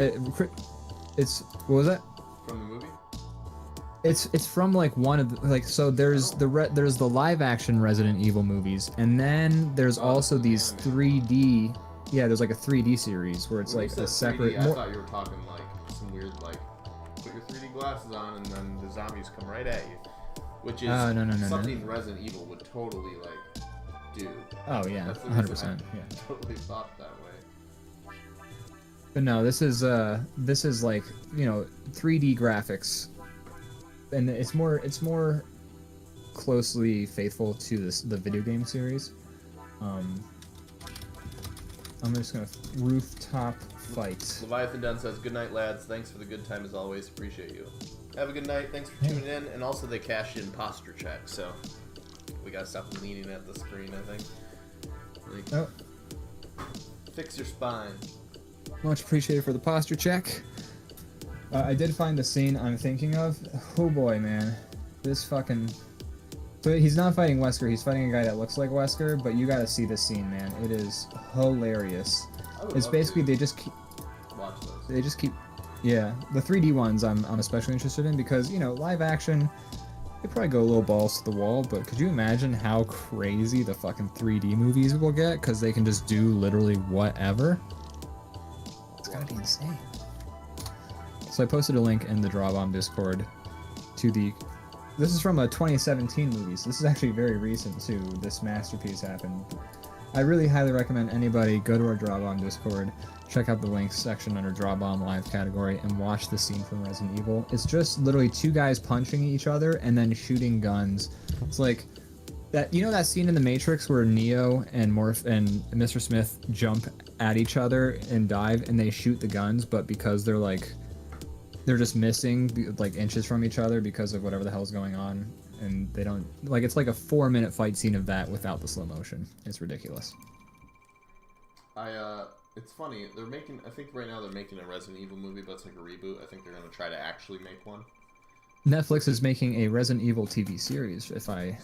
It's what was that? From the movie? It's from like one of the, like, so there's there's the live action Resident Evil movies, and then there's also these 3D. Yeah, there's like a 3D series where it's When like you said a separate. 3D, I thought you were talking like some weird like put your 3D glasses on and then the zombies come right at you, which is No. something Resident Evil would totally like do. Oh yeah, That's the 100%. reason I Yeah. totally thought that way. But no, this is like, you know, 3D graphics, and it's more closely faithful to the video game series. I'm just gonna rooftop fight. Leviathan Dunn says, "Good night, lads. Thanks for the good time as always. Appreciate you. Have a good night. Thanks for tuning in." And also, they cashed in posture check, so we gotta stop leaning at the screen. I think. Like, Oh, fix your spine. much appreciated for the posture check. I did find the scene I'm thinking of. Oh boy, man, this fucking. So he's not fighting Wesker. He's fighting a guy that looks like Wesker. But you gotta see this scene, man. It is hilarious. I would It's love basically to they just keep. watch those. They just keep, yeah. The 3D ones I'm especially interested in because, you know, live action, they probably go a little balls to the wall. But could you imagine how crazy the fucking 3D movies will get? Because they can just do literally whatever. It's gotta be insane. So I posted a link in the DrawBomb Discord to the this is from a 2017 movie, so this is actually very recent too. This masterpiece happened. I really highly recommend anybody go to our DrawBomb Discord, check out the links section under DrawBomb Live category, and watch the scene from Resident Evil. It's just literally two guys punching each other and then shooting guns. It's like that. You know that scene in The Matrix where Neo and Mr. Smith jump at each other and dive, and they shoot the guns, but because they're just missing like inches from each other because of whatever the hell's going on, and they don't like, it's like a 4-minute fight scene of that without the slow motion. It's ridiculous. It's funny, I think right now they're making a Resident Evil movie, but it's like a reboot. I think they're gonna try to actually make one. Netflix is making a Resident Evil TV series, if I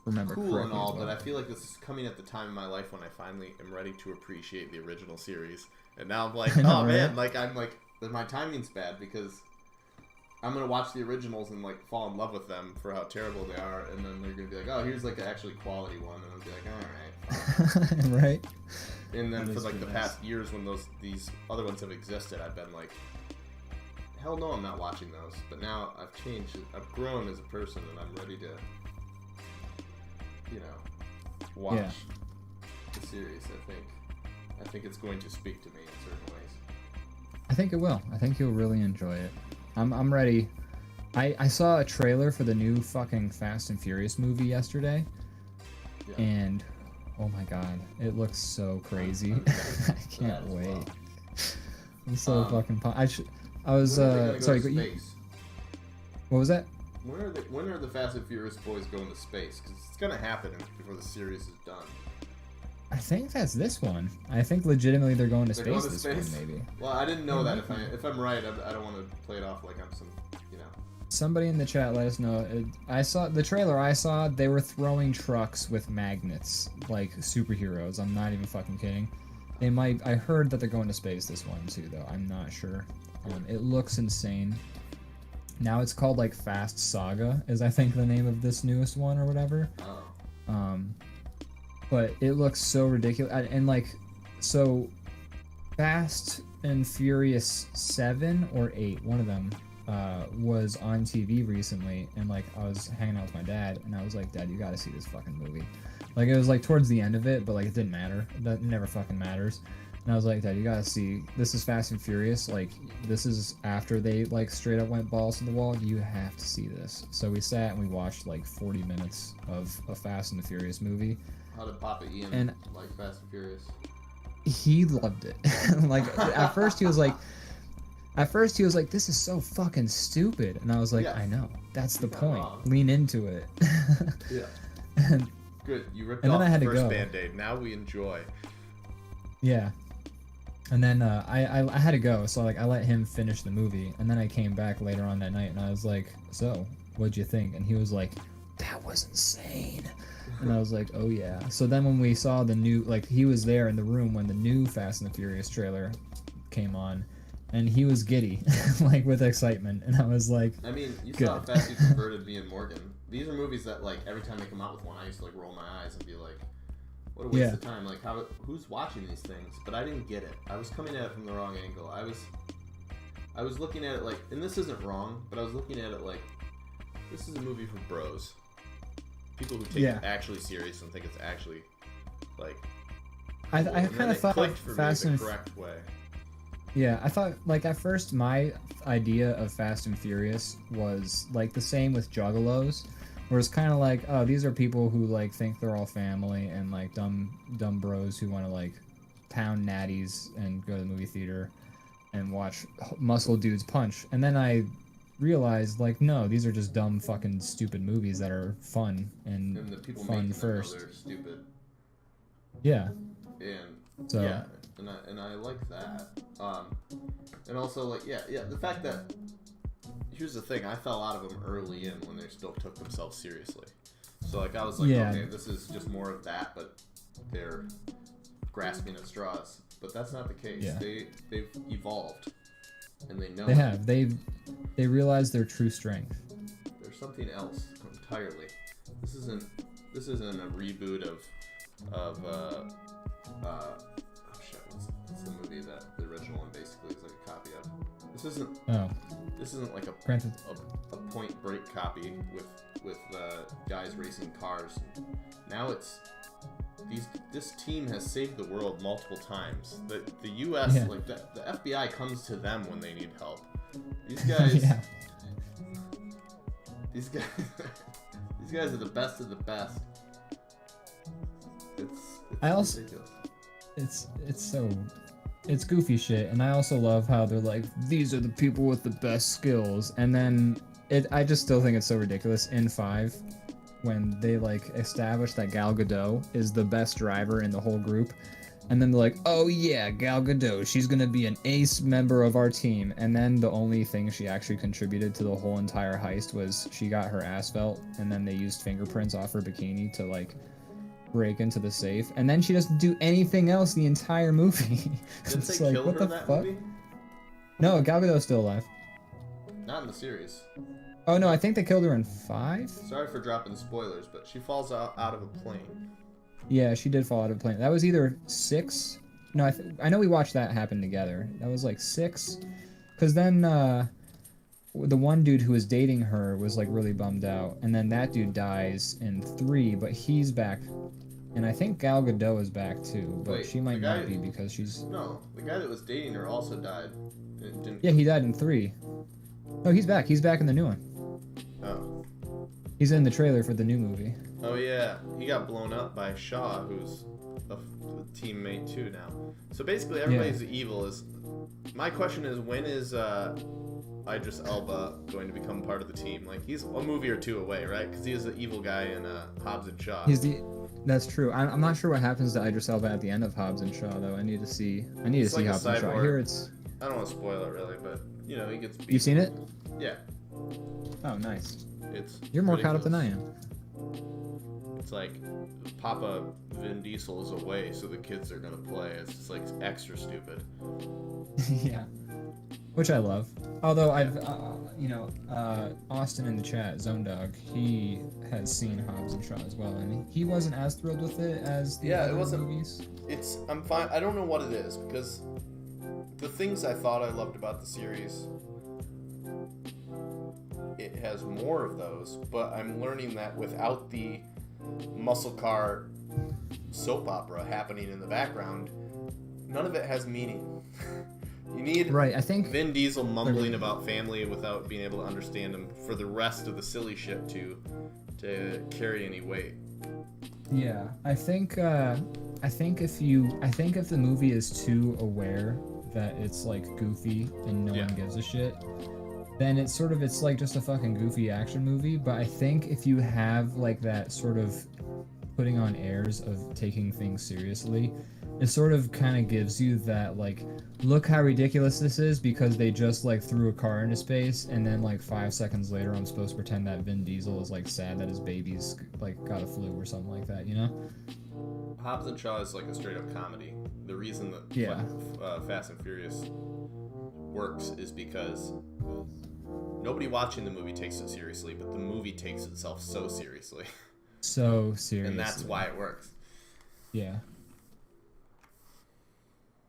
remember cool correctly. And all, as well. but I feel like this is coming at the time in my life when I finally am ready to appreciate the original series. And now I'm like, oh man, like I'm like, my timing's bad because I'm gonna watch the originals and like fall in love with them for how terrible they are, and then they're gonna be like, oh, here's like an actually quality one, and I'll be like, all right, right. And then for like the past years when these other ones have existed, I've been like, hell no, I'm not watching those. But now I've changed, I've grown as a person, and I'm ready to, watch the series. I think it's going to speak to me in certain ways. I think it will. I think you'll really enjoy it. I'm ready. I saw a trailer for the new fucking Fast and Furious movie yesterday, and oh my god, it looks so crazy. I can't wait. Well. I'm so fucking pumped. I was sorry. What was that? When are the Fast and Furious boys going to space? Because it's gonna happen before the series is done. I think that's this one. I think legitimately they're going to They're space going to this space? one, maybe. Well, I didn't know that. If I'm right, I don't want to play it off like I'm some, Somebody in the chat let us know. I saw the trailer. I saw they were throwing trucks with magnets like superheroes. I'm not even fucking kidding. They might. I heard that they're going to space this one too, though. I'm not sure. It looks insane. Now it's called like Fast Saga, is I think the name of this newest one or whatever. Oh. But it looks so ridiculous, and like, so Fast and Furious 7 or 8, one of them, was on TV recently, and like I was hanging out with my dad, and I was like, Dad, you gotta see this fucking movie. Like it was like towards the end of it, but like it didn't matter. That never fucking matters. And I was like, Dad, you gotta see. This is Fast and Furious. Like this is after they like straight up went balls to the wall. You have to see this. So we sat and we watched like 40 minutes of a Fast and the Furious movie. How did Papa Ian like Fast and Furious? He loved it. Like at first he was like, this is so fucking stupid. And I was like, I know. That's the point. Lean into it. Yeah. And, good. You ripped and off then I had the to first go. Band-Aid. Now we enjoy. Yeah. And then I had to go, so like I let him finish the movie, and then I came back later on that night, and I was like, so what'd you think? And he was like, that was insane. And I was like, oh yeah. So then when we saw the new, like he was there in the room when the new Fast and the Furious trailer came on, and he was giddy, like with excitement, and I was like, I mean, you good. saw how fast you converted me and Morgan. These are movies that like every time they come out with one, I used to like roll my eyes and be like, what a waste of time. Like who's watching these things? But I didn't get it. I was coming at it from the wrong angle. I was looking at it like, and this isn't wrong, but I was looking at it like, this is a movie for bros. People who take it actually serious and think it's actually like. I kind of thought Fast and correct way. Yeah, I thought like at first my idea of Fast and Furious was like the same with Juggalos, where it's kind of like, oh, these are people who like think they're all family and like dumb bros who want to like pound natties and go to the movie theater and watch muscle dudes punch. And then I realized like, no, these are just dumb fucking stupid movies that are fun and the people fun making first. them know they're stupid. Yeah. And so yeah, and I like that. And also like the fact that, here's the thing, I fell out of them early in when they still took themselves seriously. So like I was like, okay, this is just more of that, but they're grasping at straws. But that's not the case. Yeah. They've evolved, and they know they have. They realize their true strength. There's something else entirely. This isn't a reboot of oh shit, what's the movie that the original one basically is like a copy of? This This isn't like a Point Break copy with guys racing cars. Now it's this team has saved the world multiple times. The U.S. like the FBI comes to them when they need help. These guys, these guys are the best of the best. It's ridiculous. It's goofy shit, and I also love how they're like, these are the people with the best skills, and then I just still think it's so ridiculous in 5 when they like establish that Gal Gadot is the best driver in the whole group, and then they're like, oh yeah, Gal Gadot, she's gonna be an ace member of our team, and then the only thing she actually contributed to the whole entire heist was she got her ass felt, and then they used fingerprints off her bikini to like break into the safe, and then she doesn't do anything else the entire movie. Didn't It's they like, kill what her the in that fuck? movie? No, Gal Gadot's still alive. Not in the series. Oh no, I think they killed her in 5. Sorry for dropping spoilers, but she falls out of a plane. Yeah, she did fall out of a plane. That was either 6. No, I know we watched that happen together. That was like 6, because then the one dude who was dating her was like really bummed out, and then that dude dies in 3, but he's back. And I think Gal Gadot is back too, but Wait, she might not be because she's... No, the guy that was dating her also died. Yeah, he died in 3. No, he's back. He's back in the new one. Oh. He's in the trailer for the new movie. Oh yeah, he got blown up by Shaw, who's a teammate too now. So basically, everybody's evil. My question is, when is Idris Elba going to become part of the team? Like, he's a movie or 2 away, right? Because he is the evil guy in Hobbs and Shaw. That's true. I'm not sure what happens to Idris Elba at the end of Hobbs and Shaw, though. I need to see like Hobbs and Shaw. I hear it's... I don't want to spoil it really, but you know, he gets beat. You seen it? Yeah. Oh, nice. You're more caught up than I am. It's like Papa Vin Diesel is away, so the kids are gonna play. It's just like extra stupid. Yeah. Which I love. Although I've, Austin in the chat, Zone Dog, he has seen Hobbs and Shaw as well, and he wasn't as thrilled with it as the other movies. I'm fine. I don't know what it is, because the things I thought I loved about the series, it has more of those, but I'm learning that without the muscle car soap opera happening in the background, none of it has meaning. You need I think Vin Diesel mumbling about family without being able to understand him for the rest of the silly shit to carry any weight. Yeah, I think if the movie is too aware that it's like goofy and no one gives a shit, then it's like just a fucking goofy action movie. But I think if you have like that sort of putting on airs of taking things seriously, it sort of kind of gives you that like, look how ridiculous this is because they just like threw a car into space, and then like 5 seconds later I'm supposed to pretend that Vin Diesel is like sad that his baby's like got a flu or something like that, you know? Hobbs and Shaw is like a straight up comedy. The reason that Fast and Furious works is because nobody watching the movie takes it seriously, but the movie takes itself so seriously. So seriously. And that's why it works. Yeah.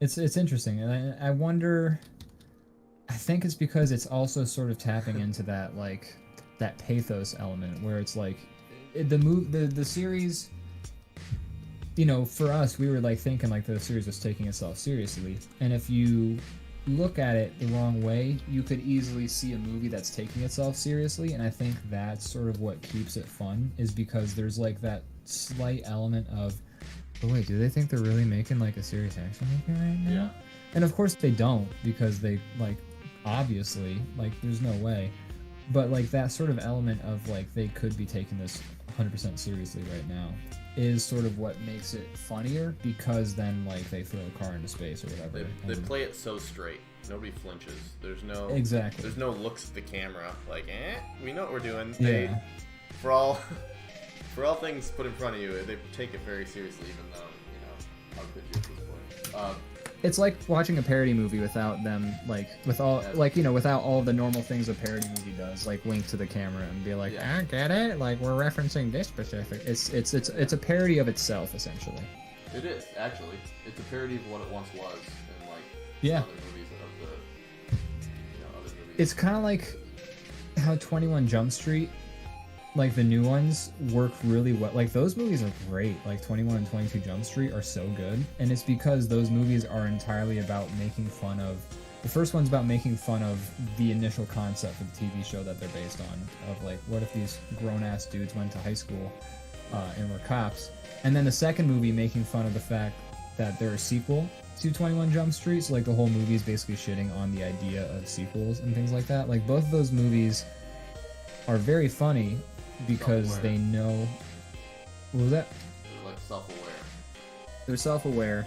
It's interesting, and I wonder. I think it's because it's also sort of tapping into that like that pathos element where it's like the series. You know, for us, we were like thinking like the series was taking itself seriously, and if you look at it the wrong way, you could easily see a movie that's taking itself seriously, and I think that's sort of what keeps it fun, is because there's like that slight element of, oh wait, do they think they're really making like a serious action movie right now? Yeah. And of course they don't, because they like, obviously, like there's no way. But like that sort of element of like they could be taking this 100% seriously right now is sort of what makes it funnier, because then like they throw a car into space or whatever. They play it so straight. Nobody flinches. There's no There's no looks at the camera like, we know what we're doing. They, for all things put in front of you, they take it very seriously, even though, how could you at this point? It's like watching a parody movie without them, like, without all the normal things a parody movie does, like wink to the camera and be like, get it? Like, we're referencing this specific. It's a parody of itself, essentially. It is, actually. It's a parody of what it once was, and like other movies it's kind of like how 21 Jump Street, like the new ones, work really well. Like those movies are great. Like 21 and 22 Jump Street are so good, and it's because those movies are entirely about making fun of. The first one's about making fun of the initial concept of the TV show that they're based on, of like, what if these grown-ass dudes went to high school and were cops? And then the second movie making fun of the fact that they're a sequel to 21 Jump Street, so like the whole movie is basically shitting on the idea of sequels and things like that. Like both of those movies are very funny because they know... What was that? They're like self-aware. They're self-aware.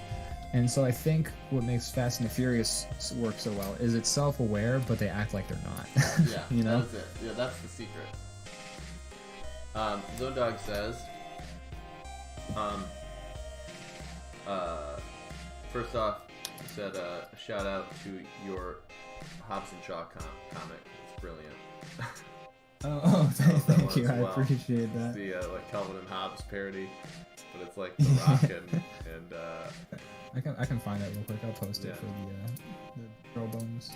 And so I think what makes Fast and the Furious work so well is it's self-aware, but they act like they're not. Yeah, you know? that's it. Yeah, that's the secret. Zodog says, first off, he said, shout out to your Hobbes and Shaw comic. It's brilliant. Thank you. I appreciate that. It's the like Calvin and Hobbes parody, but it's like The Rock and I can find that real quick. I'll post it for the DrawBombs.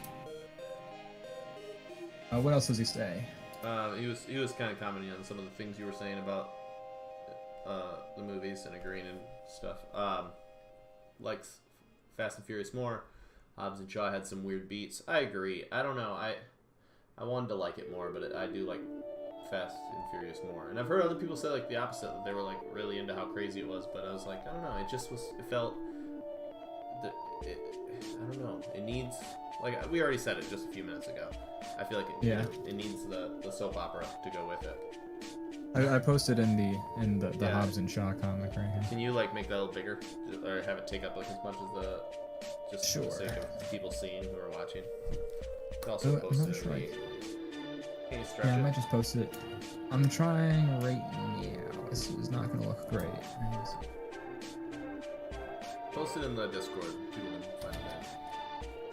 What else does he say? He was kind of commenting on some of the things you were saying about the movies and agreeing and stuff. Likes Fast and Furious more. Hobbs and Shaw had some weird beats. I agree. I don't know. I wanted to like it more, but I do like Fast and Furious more. And I've heard other people say like the opposite, that they were like really into how crazy it was. But I was like, I don't know. It just was. It felt. I don't know. It needs, like we already said it just a few minutes ago. I feel like it needs the soap opera to go with it. I posted in the Hobbs and Shaw comic right here. Can you like make that a little bigger, or have it take up like as much as the just for the sake of people seeing who are watching? Also post it. Sure. Can you stretch I it? might just post it. I'm trying right now. This is not gonna look great. Post it in the Discord. People can find it.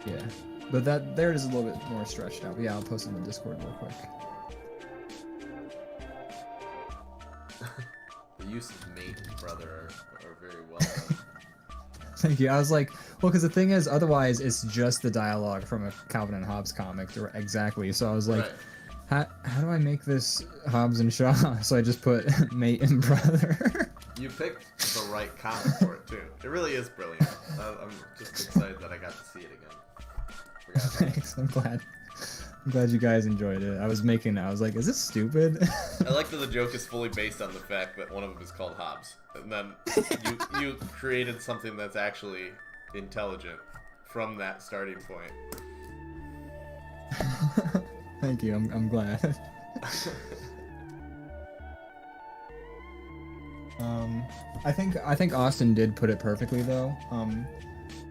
Yeah, but there it is a little bit more stretched out. But yeah, I'll post it in the Discord real quick. The use of mate and brother are very well done. Thank you. I was like, well, because the thing is, otherwise it's just the dialogue from a Calvin and Hobbes comic. Exactly. So I was like, how do I make this Hobbs and Shaw? So I just put mate and brother. You picked the right comic for it too. It really is brilliant. I'm just excited that I got to see it again. Thanks. I'm glad you guys enjoyed it. I was like, is this stupid? I like that the joke is fully based on the fact that one of them is called Hobbs, and then you created something that's actually intelligent from that starting point. Thank you. I'm glad. I think Austin did put it perfectly though.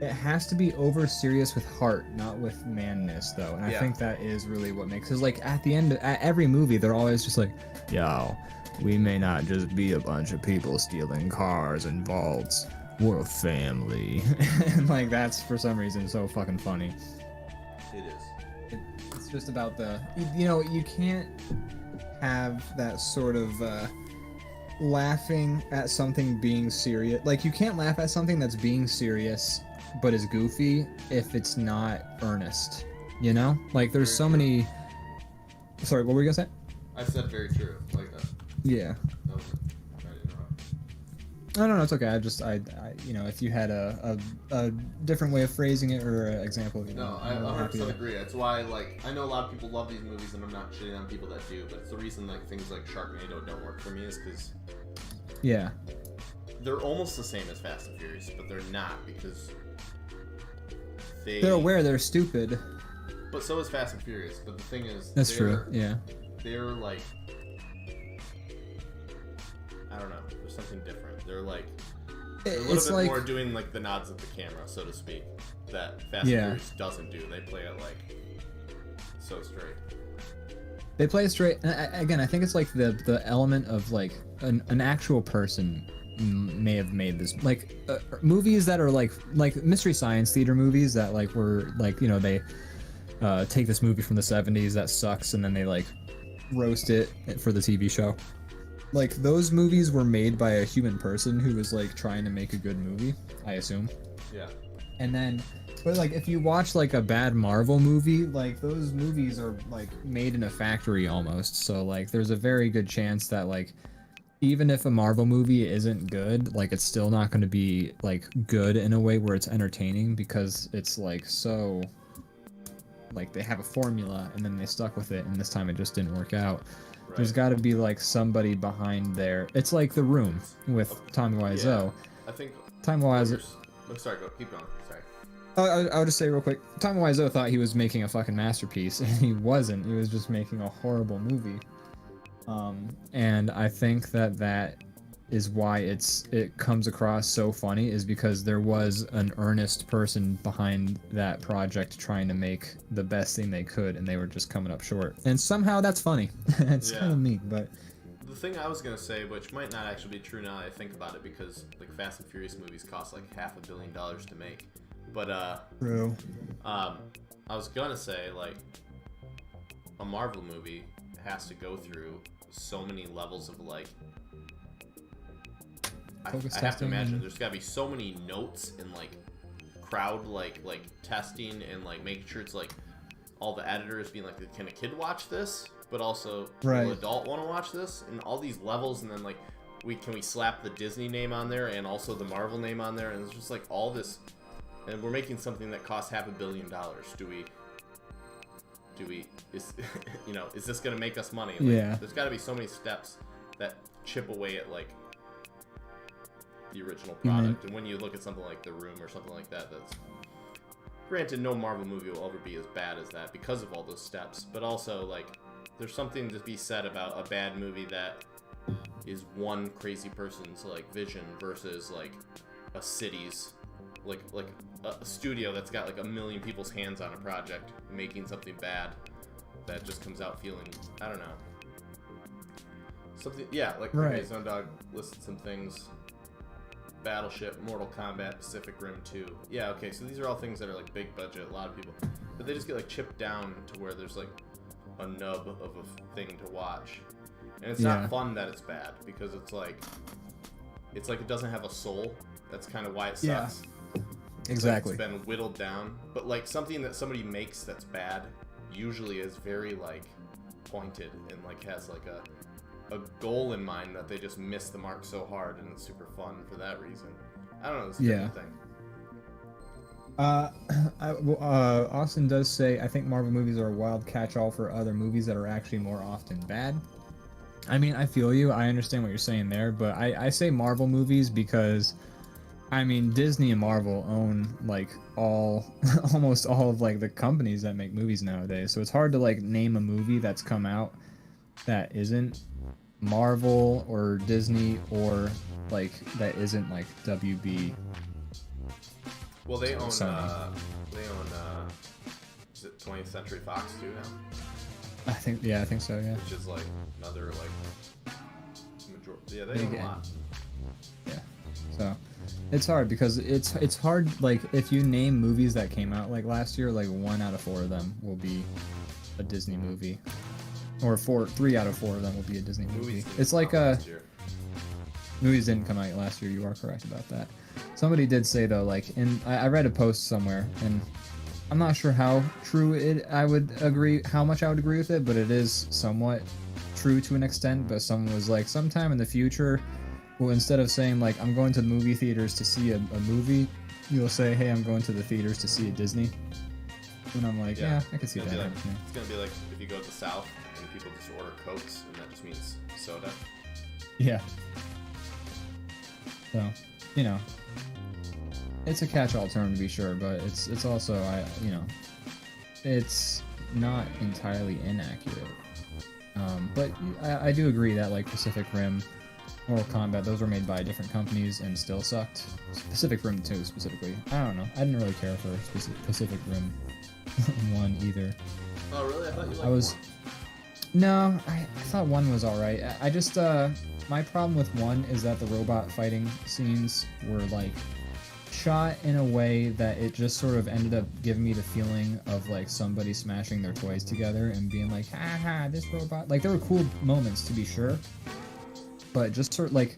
It has to be over serious with heart, not with manness, though. And I think that is really what makes. Because like at the end, at every movie, they're always just like, "Yo, we may not just be a bunch of people stealing cars and vaults. We're a family." And like that's for some reason so fucking funny. It is. It's just about you can't have that sort of laughing at something being serious. Like you can't laugh at something that's being serious but is goofy if it's not earnest, you know? Like there's so many. Sorry, what were you gonna say? I said very true. Like that. Yeah. That was trying to interrupt. No, it's okay. I if you had a different way of phrasing it or an example, No, I 100% agree. That's why, like, I know a lot of people love these movies, and I'm not shitting on people that do, but it's the reason like things like Sharknado don't work for me is because they're almost the same as Fast and Furious, but they're not because they're aware they're stupid. But so is Fast and Furious. But the thing is, that's true. Yeah. They're like, I don't know. There's something different. They're like, they're a little bit more doing like the nods of the camera, so to speak, that Fast and Furious doesn't do. They play it like so straight. They play it straight. Again, I think it's like the element of like an actual person may have made this, like movies that are like Mystery Science Theater movies that like were like, they take this movie from the 70s that sucks and then they like roast it for the TV show. like those movies were made by a human person who was like trying to make a good movie, I assume. Yeah. And then, but like if you watch like a bad Marvel movie, like those movies are like made in a factory almost. So like there's a very good chance that like even if a Marvel movie isn't good, like it's still not going to be like good in a way where it's entertaining because it's like so like they have a formula and then they stuck with it and this time it just didn't work out. Right. There's got to be like somebody behind there. It's like The Room with Tommy Wiseau. Yeah. I think Tommy Wiseau. I'm sorry, keep going. Sorry. I'll just say real quick. Tommy Wiseau thought he was making a fucking masterpiece, and he wasn't. He was just making a horrible movie. And I think that is why it comes across so funny, is because there was an earnest person behind that project trying to make the best thing they could, and they were just coming up short. And somehow that's funny. It's kind of neat, but. The thing I was gonna say, which might not actually be true now that I think about it, because like Fast and Furious movies cost like $500 million to make. But True. I was gonna say like a Marvel movie has to go through so many levels of like I have to imagine there's gotta be so many notes and like crowd like testing and like making sure it's like all the editors being like, can a kid watch this? But also, will an adult want to watch this? And all these levels, and then like can we slap the Disney name on there and also the Marvel name on there? And it's just like all this, and we're making something that costs $500 million. Do we is is this gonna make us money? Like, yeah. There's got to be so many steps that chip away at like the original product. And when you look at something like The Room or something like that, that's granted, no Marvel movie will ever be as bad as that because of all those steps. But also like there's something to be said about a bad movie that is one crazy person's like vision versus like a city's like a studio that's got like 1 million people's hands on a project making something bad that just comes out feeling, I don't know, something. Yeah, like okay, Zondog listed some things. Battleship, Mortal Kombat, Pacific Rim 2. Yeah, okay, so these are all things that are like big budget, a lot of people, but they just get like chipped down to where there's like a nub of a thing to watch, and it's not fun that it's bad because it's like it doesn't have a soul. That's kind of why it sucks. Exactly. Like it's been whittled down, but like something that somebody makes that's bad usually is very like pointed and like has like a goal in mind that they just miss the mark so hard, and it's super fun for that reason. I don't know. It's a different thing. Austin does say, I think Marvel movies are a wild catch-all for other movies that are actually more often bad. I mean, I feel you. I understand what you're saying there, but I say Marvel movies because, I mean, Disney and Marvel own like almost all of like the companies that make movies nowadays. So it's hard to like name a movie that's come out that isn't Marvel or Disney or like that isn't like WB. Well, they own is it 20th Century Fox too now? I think so, yeah. Which is like another like majority. Yeah, they own a lot. Yeah. So it's hard because it's hard, like if you name movies that came out like last year, like 1 out of 4 of them will be a Disney movie. Or 3 out of 4 of them will be a Disney movie. It's like movies didn't come out last year. You are correct about that. Somebody did say though, like, I read a post somewhere, and I'm not sure how true how much I would agree with it, but it is somewhat true to an extent. But someone was like, sometime in the future, well, instead of saying like I'm going to the movie theaters to see a movie, you'll say, hey, I'm going to the theaters to see a Disney. And I'm like, yeah I can see that. Like, it's gonna be like if you go to the South and people just order Cokes, and that just means soda. Yeah. So, it's a catch-all term to be sure, but it's also it's not entirely inaccurate. But I do agree that like Pacific Rim, Mortal Kombat, those were made by different companies and still sucked. Pacific Rim 2 specifically. I don't know. I didn't really care for Pacific Rim 1 either. Oh really? I thought you liked 1. No, I thought 1 was alright. I just my problem with 1 is that the robot fighting scenes were like shot in a way that it just sort of ended up giving me the feeling of like somebody smashing their toys together and being like, haha, this robot. Like there were cool moments to be sure, but just sort of like.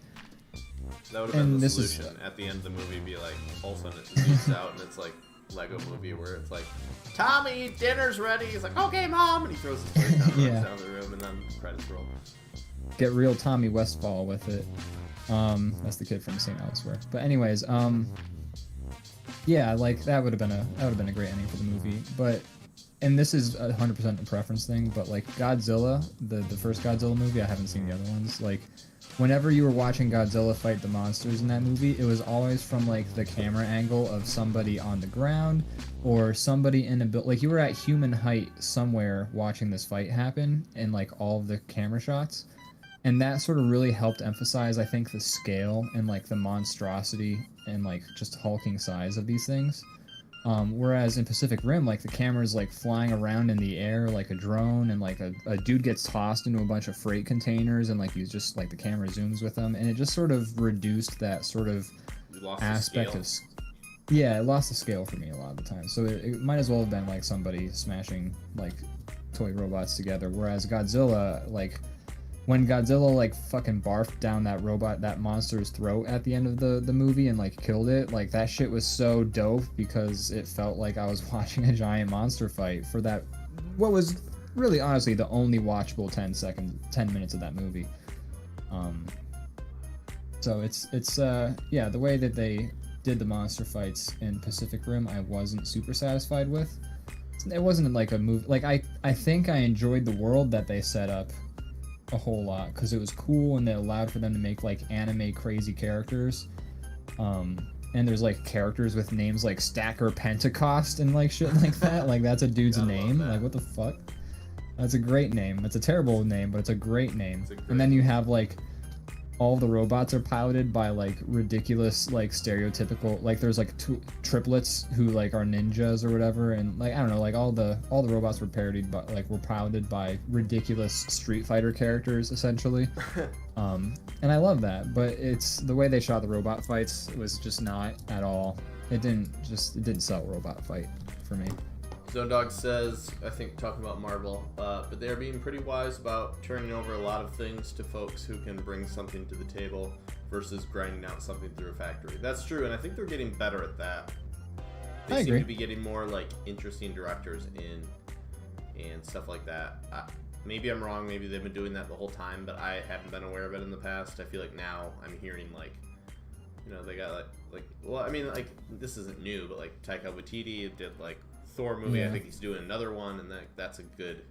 That would have been the solution. At the end of the movie, be like, all of a sudden it zooms out and it's like Lego Movie where it's like, Tommy, dinner's ready. He's like, okay, Mom, and he throws his plate down, runs down the room, and then credits roll. Get real Tommy Westfall with it. That's the kid from St. Elsewhere. But anyways, yeah, like that would have been a great ending for the movie. But and this is 100% a preference thing, but like Godzilla, the first Godzilla movie, I haven't seen the other ones. Like, whenever you were watching Godzilla fight the monsters in that movie, it was always from like the camera angle of somebody on the ground or somebody in a like you were at human height somewhere watching this fight happen in like all of the camera shots. And that sort of really helped emphasize, I think, the scale and like the monstrosity and like just hulking size of these things. Whereas in Pacific Rim, like the camera's like flying around in the air like a drone, and like a dude gets tossed into a bunch of freight containers, and like he's just like the camera zooms with him, and it just sort of reduced that sort of aspect of. Yeah, it lost the scale for me a lot of the time. So it might as well have been like somebody smashing like toy robots together. Whereas Godzilla, like when Godzilla like fucking barfed down that monster's throat at the end of the movie and like killed it, like that shit was so dope because it felt like I was watching a giant monster fight for that what was really honestly the only watchable 10 minutes of that movie. So it's yeah, the way that they did the monster fights in Pacific Rim I wasn't super satisfied with. It wasn't like a movie, like I think I enjoyed the world that they set up a whole lot because it was cool and it allowed for them to make like anime crazy characters, and there's like characters with names like Stacker Pentecost and like shit like that. Like that's a dude's name. Like what the fuck? That's a great name. It's a terrible name, but it's a great name. And then you have like all the robots are piloted by like ridiculous like stereotypical, like there's like two triplets who like are ninjas or whatever, and like I don't know, like all the robots were parodied but like were piloted by ridiculous Street Fighter characters essentially. And I love that, but it's the way they shot the robot fights was just not at all, it didn't sell robot fight for me. Zone Dog says, I think talking about Marvel, but they're being pretty wise about turning over a lot of things to folks who can bring something to the table versus grinding out something through a factory. That's true, and I think they're getting better at that. They seem to be getting more like interesting directors in and stuff like that. Maybe I'm wrong, maybe they've been doing that the whole time, but I haven't been aware of it in the past. I feel like now I'm hearing like, you know, they got like well, I mean, like this isn't new, but like Taika Waititi did like Thor movie, yeah. I think he's doing another one, and that's a good.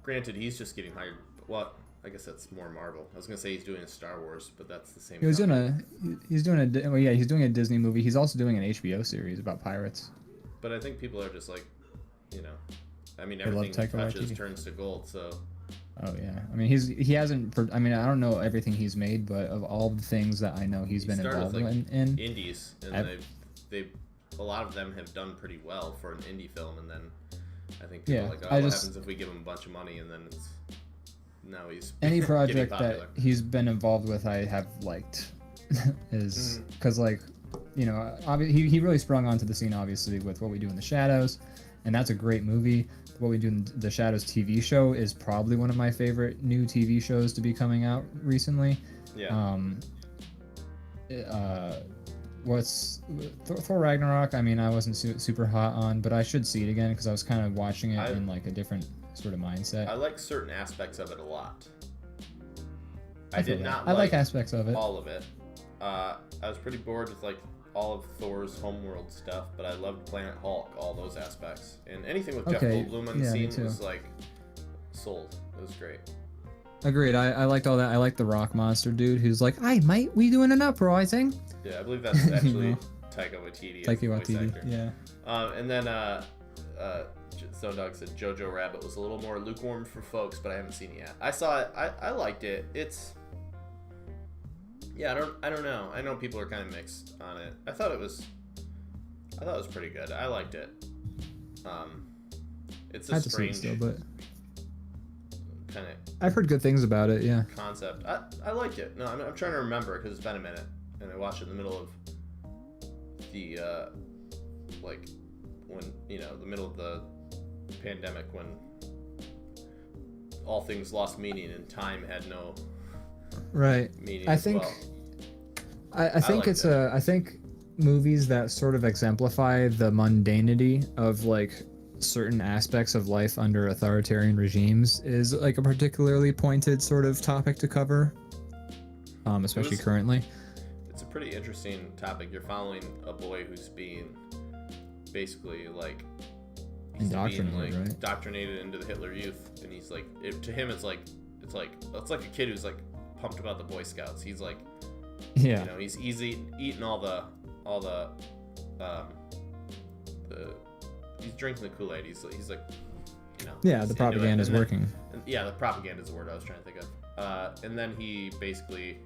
Granted, he's just getting hired. Well, I guess that's more Marvel. I was gonna say he's doing a Star Wars, but that's the same. He's doing a Disney movie. He's also doing an HBO series about pirates. But I think people are just like, you know, I mean, everything he touches turns to gold. So. Oh yeah, I mean he hasn't. I mean I don't know everything he's made, but of all the things that I know he's been involved with, like, in indies, and they've a lot of them have done pretty well for an indie film, and then I think people are like, oh, what happens if we give him a bunch of money, and then now he's any project that he's been involved with I have liked is because like, you know, he really sprung onto the scene obviously with What We Do in the Shadows, and that's a great movie. What We Do in the Shadows TV show is probably one of my favorite new TV shows to be coming out recently. Yeah. What's Thor Ragnarok? I mean, I wasn't super hot on, but I should see it again because I was kind of watching it in like a different sort of mindset. I like certain aspects of it a lot. I did not. I like aspects of it. All of it. I was pretty bored with like all of Thor's homeworld stuff, but I loved Planet Hulk, all those aspects, and anything with Jeff Goldblum on the scene was like sold. It was great. Agreed. I liked all that. I liked the rock monster dude who's like, "Hey mate, we doing an uprising?" Yeah, I believe that's actually Taika Waititi. Taika Waititi. Yeah. And then Stone Dog said Jojo Rabbit was a little more lukewarm for folks, but I haven't seen it yet. I saw it. I liked it. It's I don't know. I know people are kind of mixed on it. I thought it was pretty good. I liked it. It's a strange still, but kind of. I've heard good things about it. Yeah. Concept. I liked it. No, I'm trying to remember because it's been a minute, and I watched it in the middle of the like when the middle of the pandemic when all things lost meaning and time had no Right. meaning I as think well. I think like that. I think movies that sort of exemplify the mundanity of like certain aspects of life under authoritarian regimes is like a particularly pointed sort of topic to cover, especially currently. It's a pretty interesting topic. You're following a boy who's being basically like Indoctrinated, right? indoctrinated into the Hitler Youth, and he's like, to him, it's like a kid who's like pumped about the Boy Scouts. He's like, Yeah. you know, he's eating all the he's drinking the Kool-Aid. He's like, you know. Yeah, he's the into it. propaganda is And then- working. yeah, the propaganda is the word I was trying to think of. And then he basically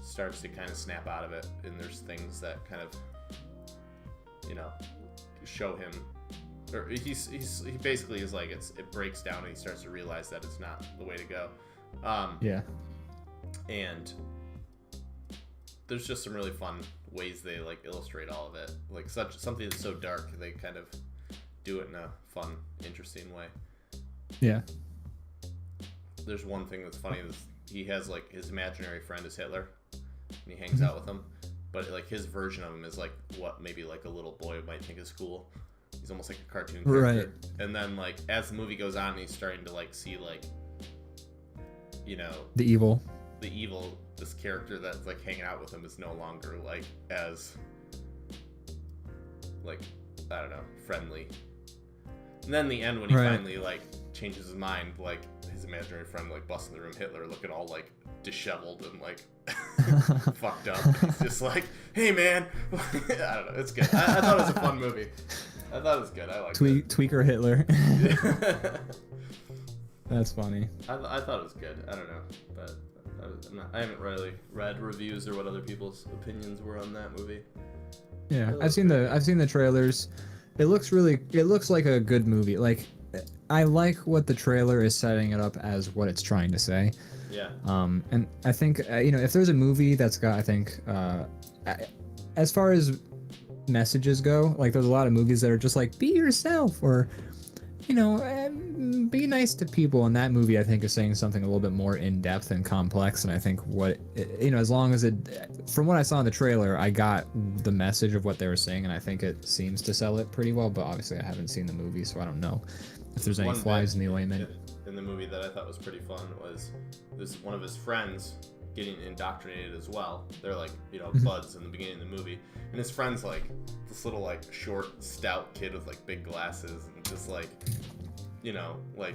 starts to kind of snap out of it, and there's things that kind of, you know, show him, or he basically is like, it breaks down, and he starts to realize that it's not the way to go. Yeah. And there's just some really fun ways they like illustrate all of it, like something that's so dark, they kind of do it in a fun, interesting way. Yeah. There's one thing that's funny is he has like his imaginary friend is Hitler, and he hangs out with him, but like his version of him is like what maybe like a little boy might think is cool. He's almost like a cartoon character. Right. And then like as the movie goes on, he's starting to like see like, you know, The evil. this character that's like hanging out with him is no longer like as like, I don't know, friendly. And then in the end, when he finally like changes his mind, like his imaginary friend like busts in the room, Hitler looking all like disheveled and like fucked up. He's just like, hey man, I don't know, it's good. I thought it was a fun movie. I thought it was good. I liked it. Tweaker Hitler. That's funny. I thought it was good. I don't know, but I haven't really read reviews or what other people's opinions were on that movie. Yeah, I've seen the trailers. It looks like a good movie. Like, I like what the trailer is setting it up as what it's trying to say. Yeah. And I think you know, if there's a movie that's got, I think, as far as messages go, like there's a lot of movies that are just like, be yourself, or, you know, be nice to people, and that movie I think is saying something a little bit more in depth and complex. And I think you know, as long as from what I saw in the trailer, I got the message of what they were saying, and I think it seems to sell it pretty well. But obviously, I haven't seen the movie, so I don't know if there's any flies in the ointment. In the movie that I thought was pretty fun was this one of his friends getting indoctrinated as well. They're like, you know, buds in the beginning of the movie, and his friend's like this little like short, stout kid with like big glasses and just like, you know, like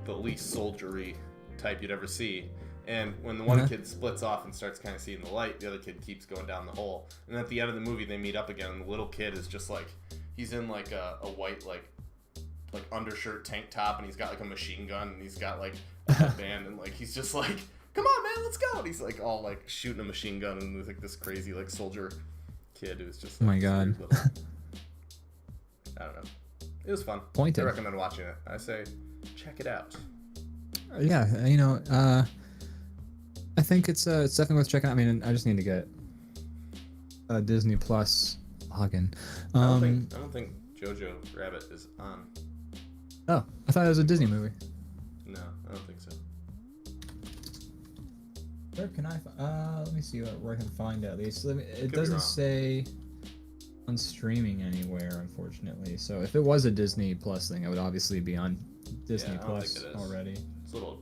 the least soldiery type you'd ever see. And when the one kid splits off and starts kind of seeing the light, the other kid keeps going down the hole. And at the end of the movie, they meet up again, and the little kid is just like, he's in like a white like undershirt tank top, and he's got like a machine gun, and he's got like a headband, and like he's just like, come on man, let's go. And he's like all like shooting a machine gun, and there's like this crazy like soldier kid who's just like, oh my god. I don't know. It was fun. Pointed. I recommend watching it. I say check it out. Yeah, you know, I think it's definitely worth checking out. I mean, I just need to get a Disney Plus login. I don't think Jojo Rabbit is on. Oh, I thought it was a Disney movie. No, I don't think so. Where can I? Let me see where I can find it at least. It be doesn't wrong. say on streaming anywhere, unfortunately. So if it was a Disney Plus thing, it would obviously be on Disney I don't Plus think it is. already. It's a little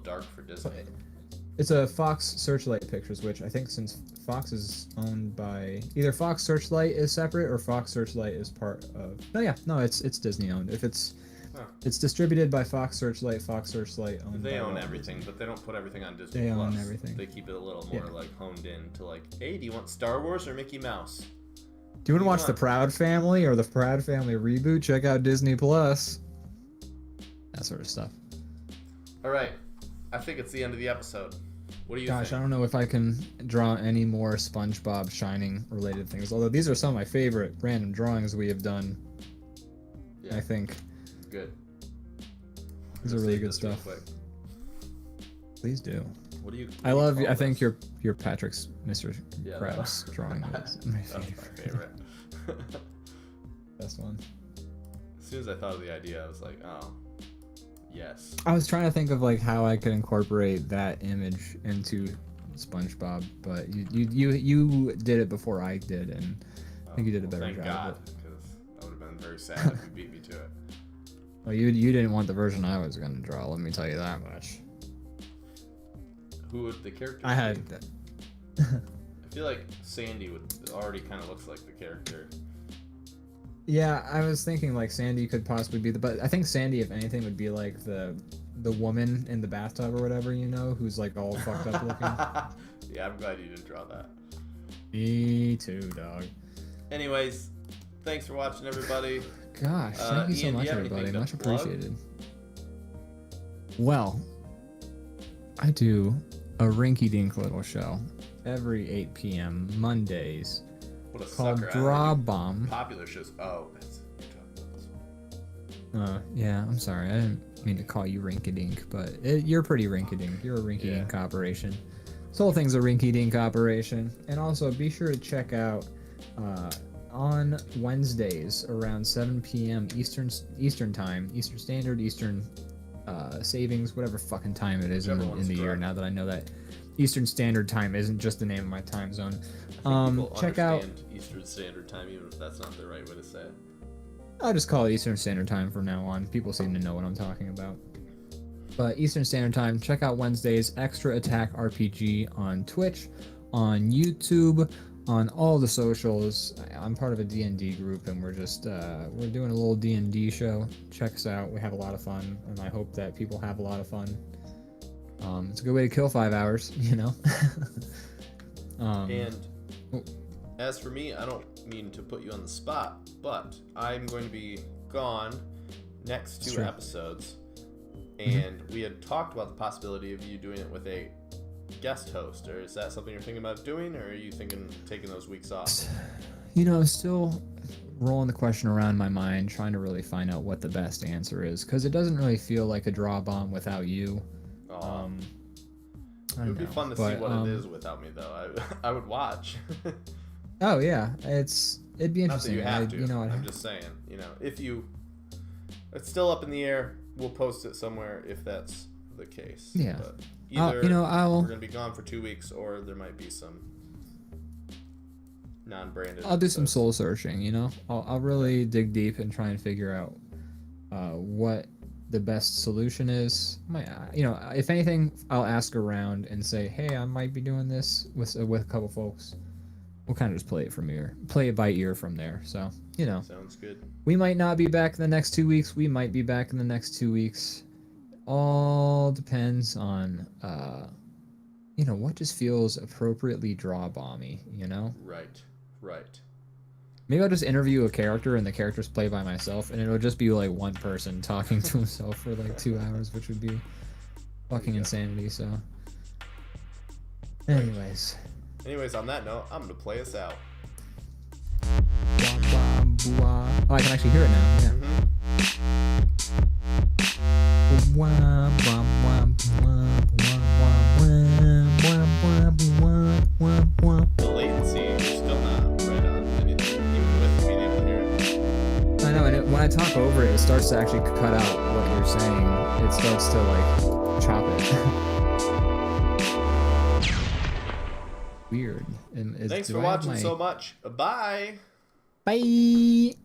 dark for Disney. It's a Fox Searchlight Pictures, which I think since Fox is owned by either Fox Searchlight is separate or Fox Searchlight is part of. No, it's Disney owned. If it's distributed by Fox Searchlight owned. They by own Walt everything, Disney. but they don't put everything on Disney They Plus. own everything. They keep it a little more like honed in to like, hey, do you want Star Wars or Mickey Mouse? Do you want to watch the Proud Family or the Proud Family reboot? Check out Disney Plus. That sort of stuff. All right, I think it's the end of the episode. What do you Gosh, think? I don't know if I can draw any more SpongeBob Shining related things. Although these are some of my favorite random drawings we have done. Yeah. I think Good. these are really good stuff. Quick. Please do. What do you? I love. call I think this? your Patrick's Mr. Yeah, Krabs drawing is my That's my favorite. favorite. Best one. As soon as I thought of the idea, I was like, oh, Yes. I was trying to think of like how I could incorporate that image into SpongeBob, but you did it before I did, and I think you did a better Thank job. God, because I would have been very sad if you beat me to it. Well, you didn't want the version I was gonna draw. Let me tell you that much. Who would the character? I had. I feel like Sandy already kind of looks like the character. Yeah, I was thinking like Sandy could possibly be but I think Sandy, if anything, would be like the woman in the bathtub or whatever, you know, who's like all fucked up looking. Yeah, I'm glad you didn't draw that. Me too, dog. Anyways, thanks for watching, everybody. Gosh, thank you so Ian, much, do you have everybody. anything to Much plug? appreciated. Well, I do a rinky-dink little show every 8 p.m. Mondays What a called sucker. I don't do DrawBomb. Popular shows. Oh, that's you're talking about this one. Yeah, I'm sorry. I didn't mean to call you rinky-dink, but you're pretty rinky-dink. You're a rinky-dink operation. This whole thing's a rinky-dink operation. And also, be sure to check out on Wednesdays around 7 p.m. Eastern Time, Eastern Standard, Eastern Savings, whatever fucking time it is in the year. Now that I know that Eastern Standard Time isn't just the name of my time zone. Check out Eastern Standard Time, even if that's not the right way to say it. I'll just call it Eastern Standard Time from now on. People seem to know what I'm talking about. But Eastern Standard Time, check out Wednesdays, Extra Attack RPG on Twitch, on YouTube, on all the socials. I'm part of a D&D group, and we're just we're doing a little D&D show. Check us out. We have a lot of fun, and I hope that people have a lot of fun. It's a good way to kill 5 hours, you know. And as for me, I don't mean to put you on the spot, but I'm going to be gone next 2 episodes, and we had talked about the possibility of you doing it with a guest host, or is that something you're thinking about doing, or are you thinking taking those weeks off? You know, still rolling the question around in my mind, trying to really find out what the best answer is, because it doesn't really feel like a DrawBomb without you. It would be fun to see what it is without me, though. I would watch. Oh yeah, it'd be interesting. Not that you have to. You know, I'm just saying. You know, if it's still up in the air. We'll post it somewhere if that's the case. Yeah. But either we're gonna be gone for 2 weeks, or there might be some non-branded. I'll do some soul searching. You know, I'll really dig deep and try and figure out what the best solution is. If anything, I'll ask around and say, hey, I might be doing this with a couple folks. We'll kind of just play it by ear from there. So, you know. Sounds good. We might not be back in the next 2 weeks. We might be back in the next 2 weeks. All depends on, what just feels appropriately DrawBomb-y, you know? Right. Maybe I'll just interview a character and the character's play by myself, and it'll just be like one person talking to himself for like 2 hours, which would be fucking insanity, so. Anyways, on that note, I'm gonna play us out. Oh, I can actually hear it now, yeah. The latency, you're still not right on anything, even with being able to hear it. I know, and when I talk over it, it starts to actually cut out what you're saying. It starts to, like, chop it. Weird. Thanks for watching so much. Bye! Bye!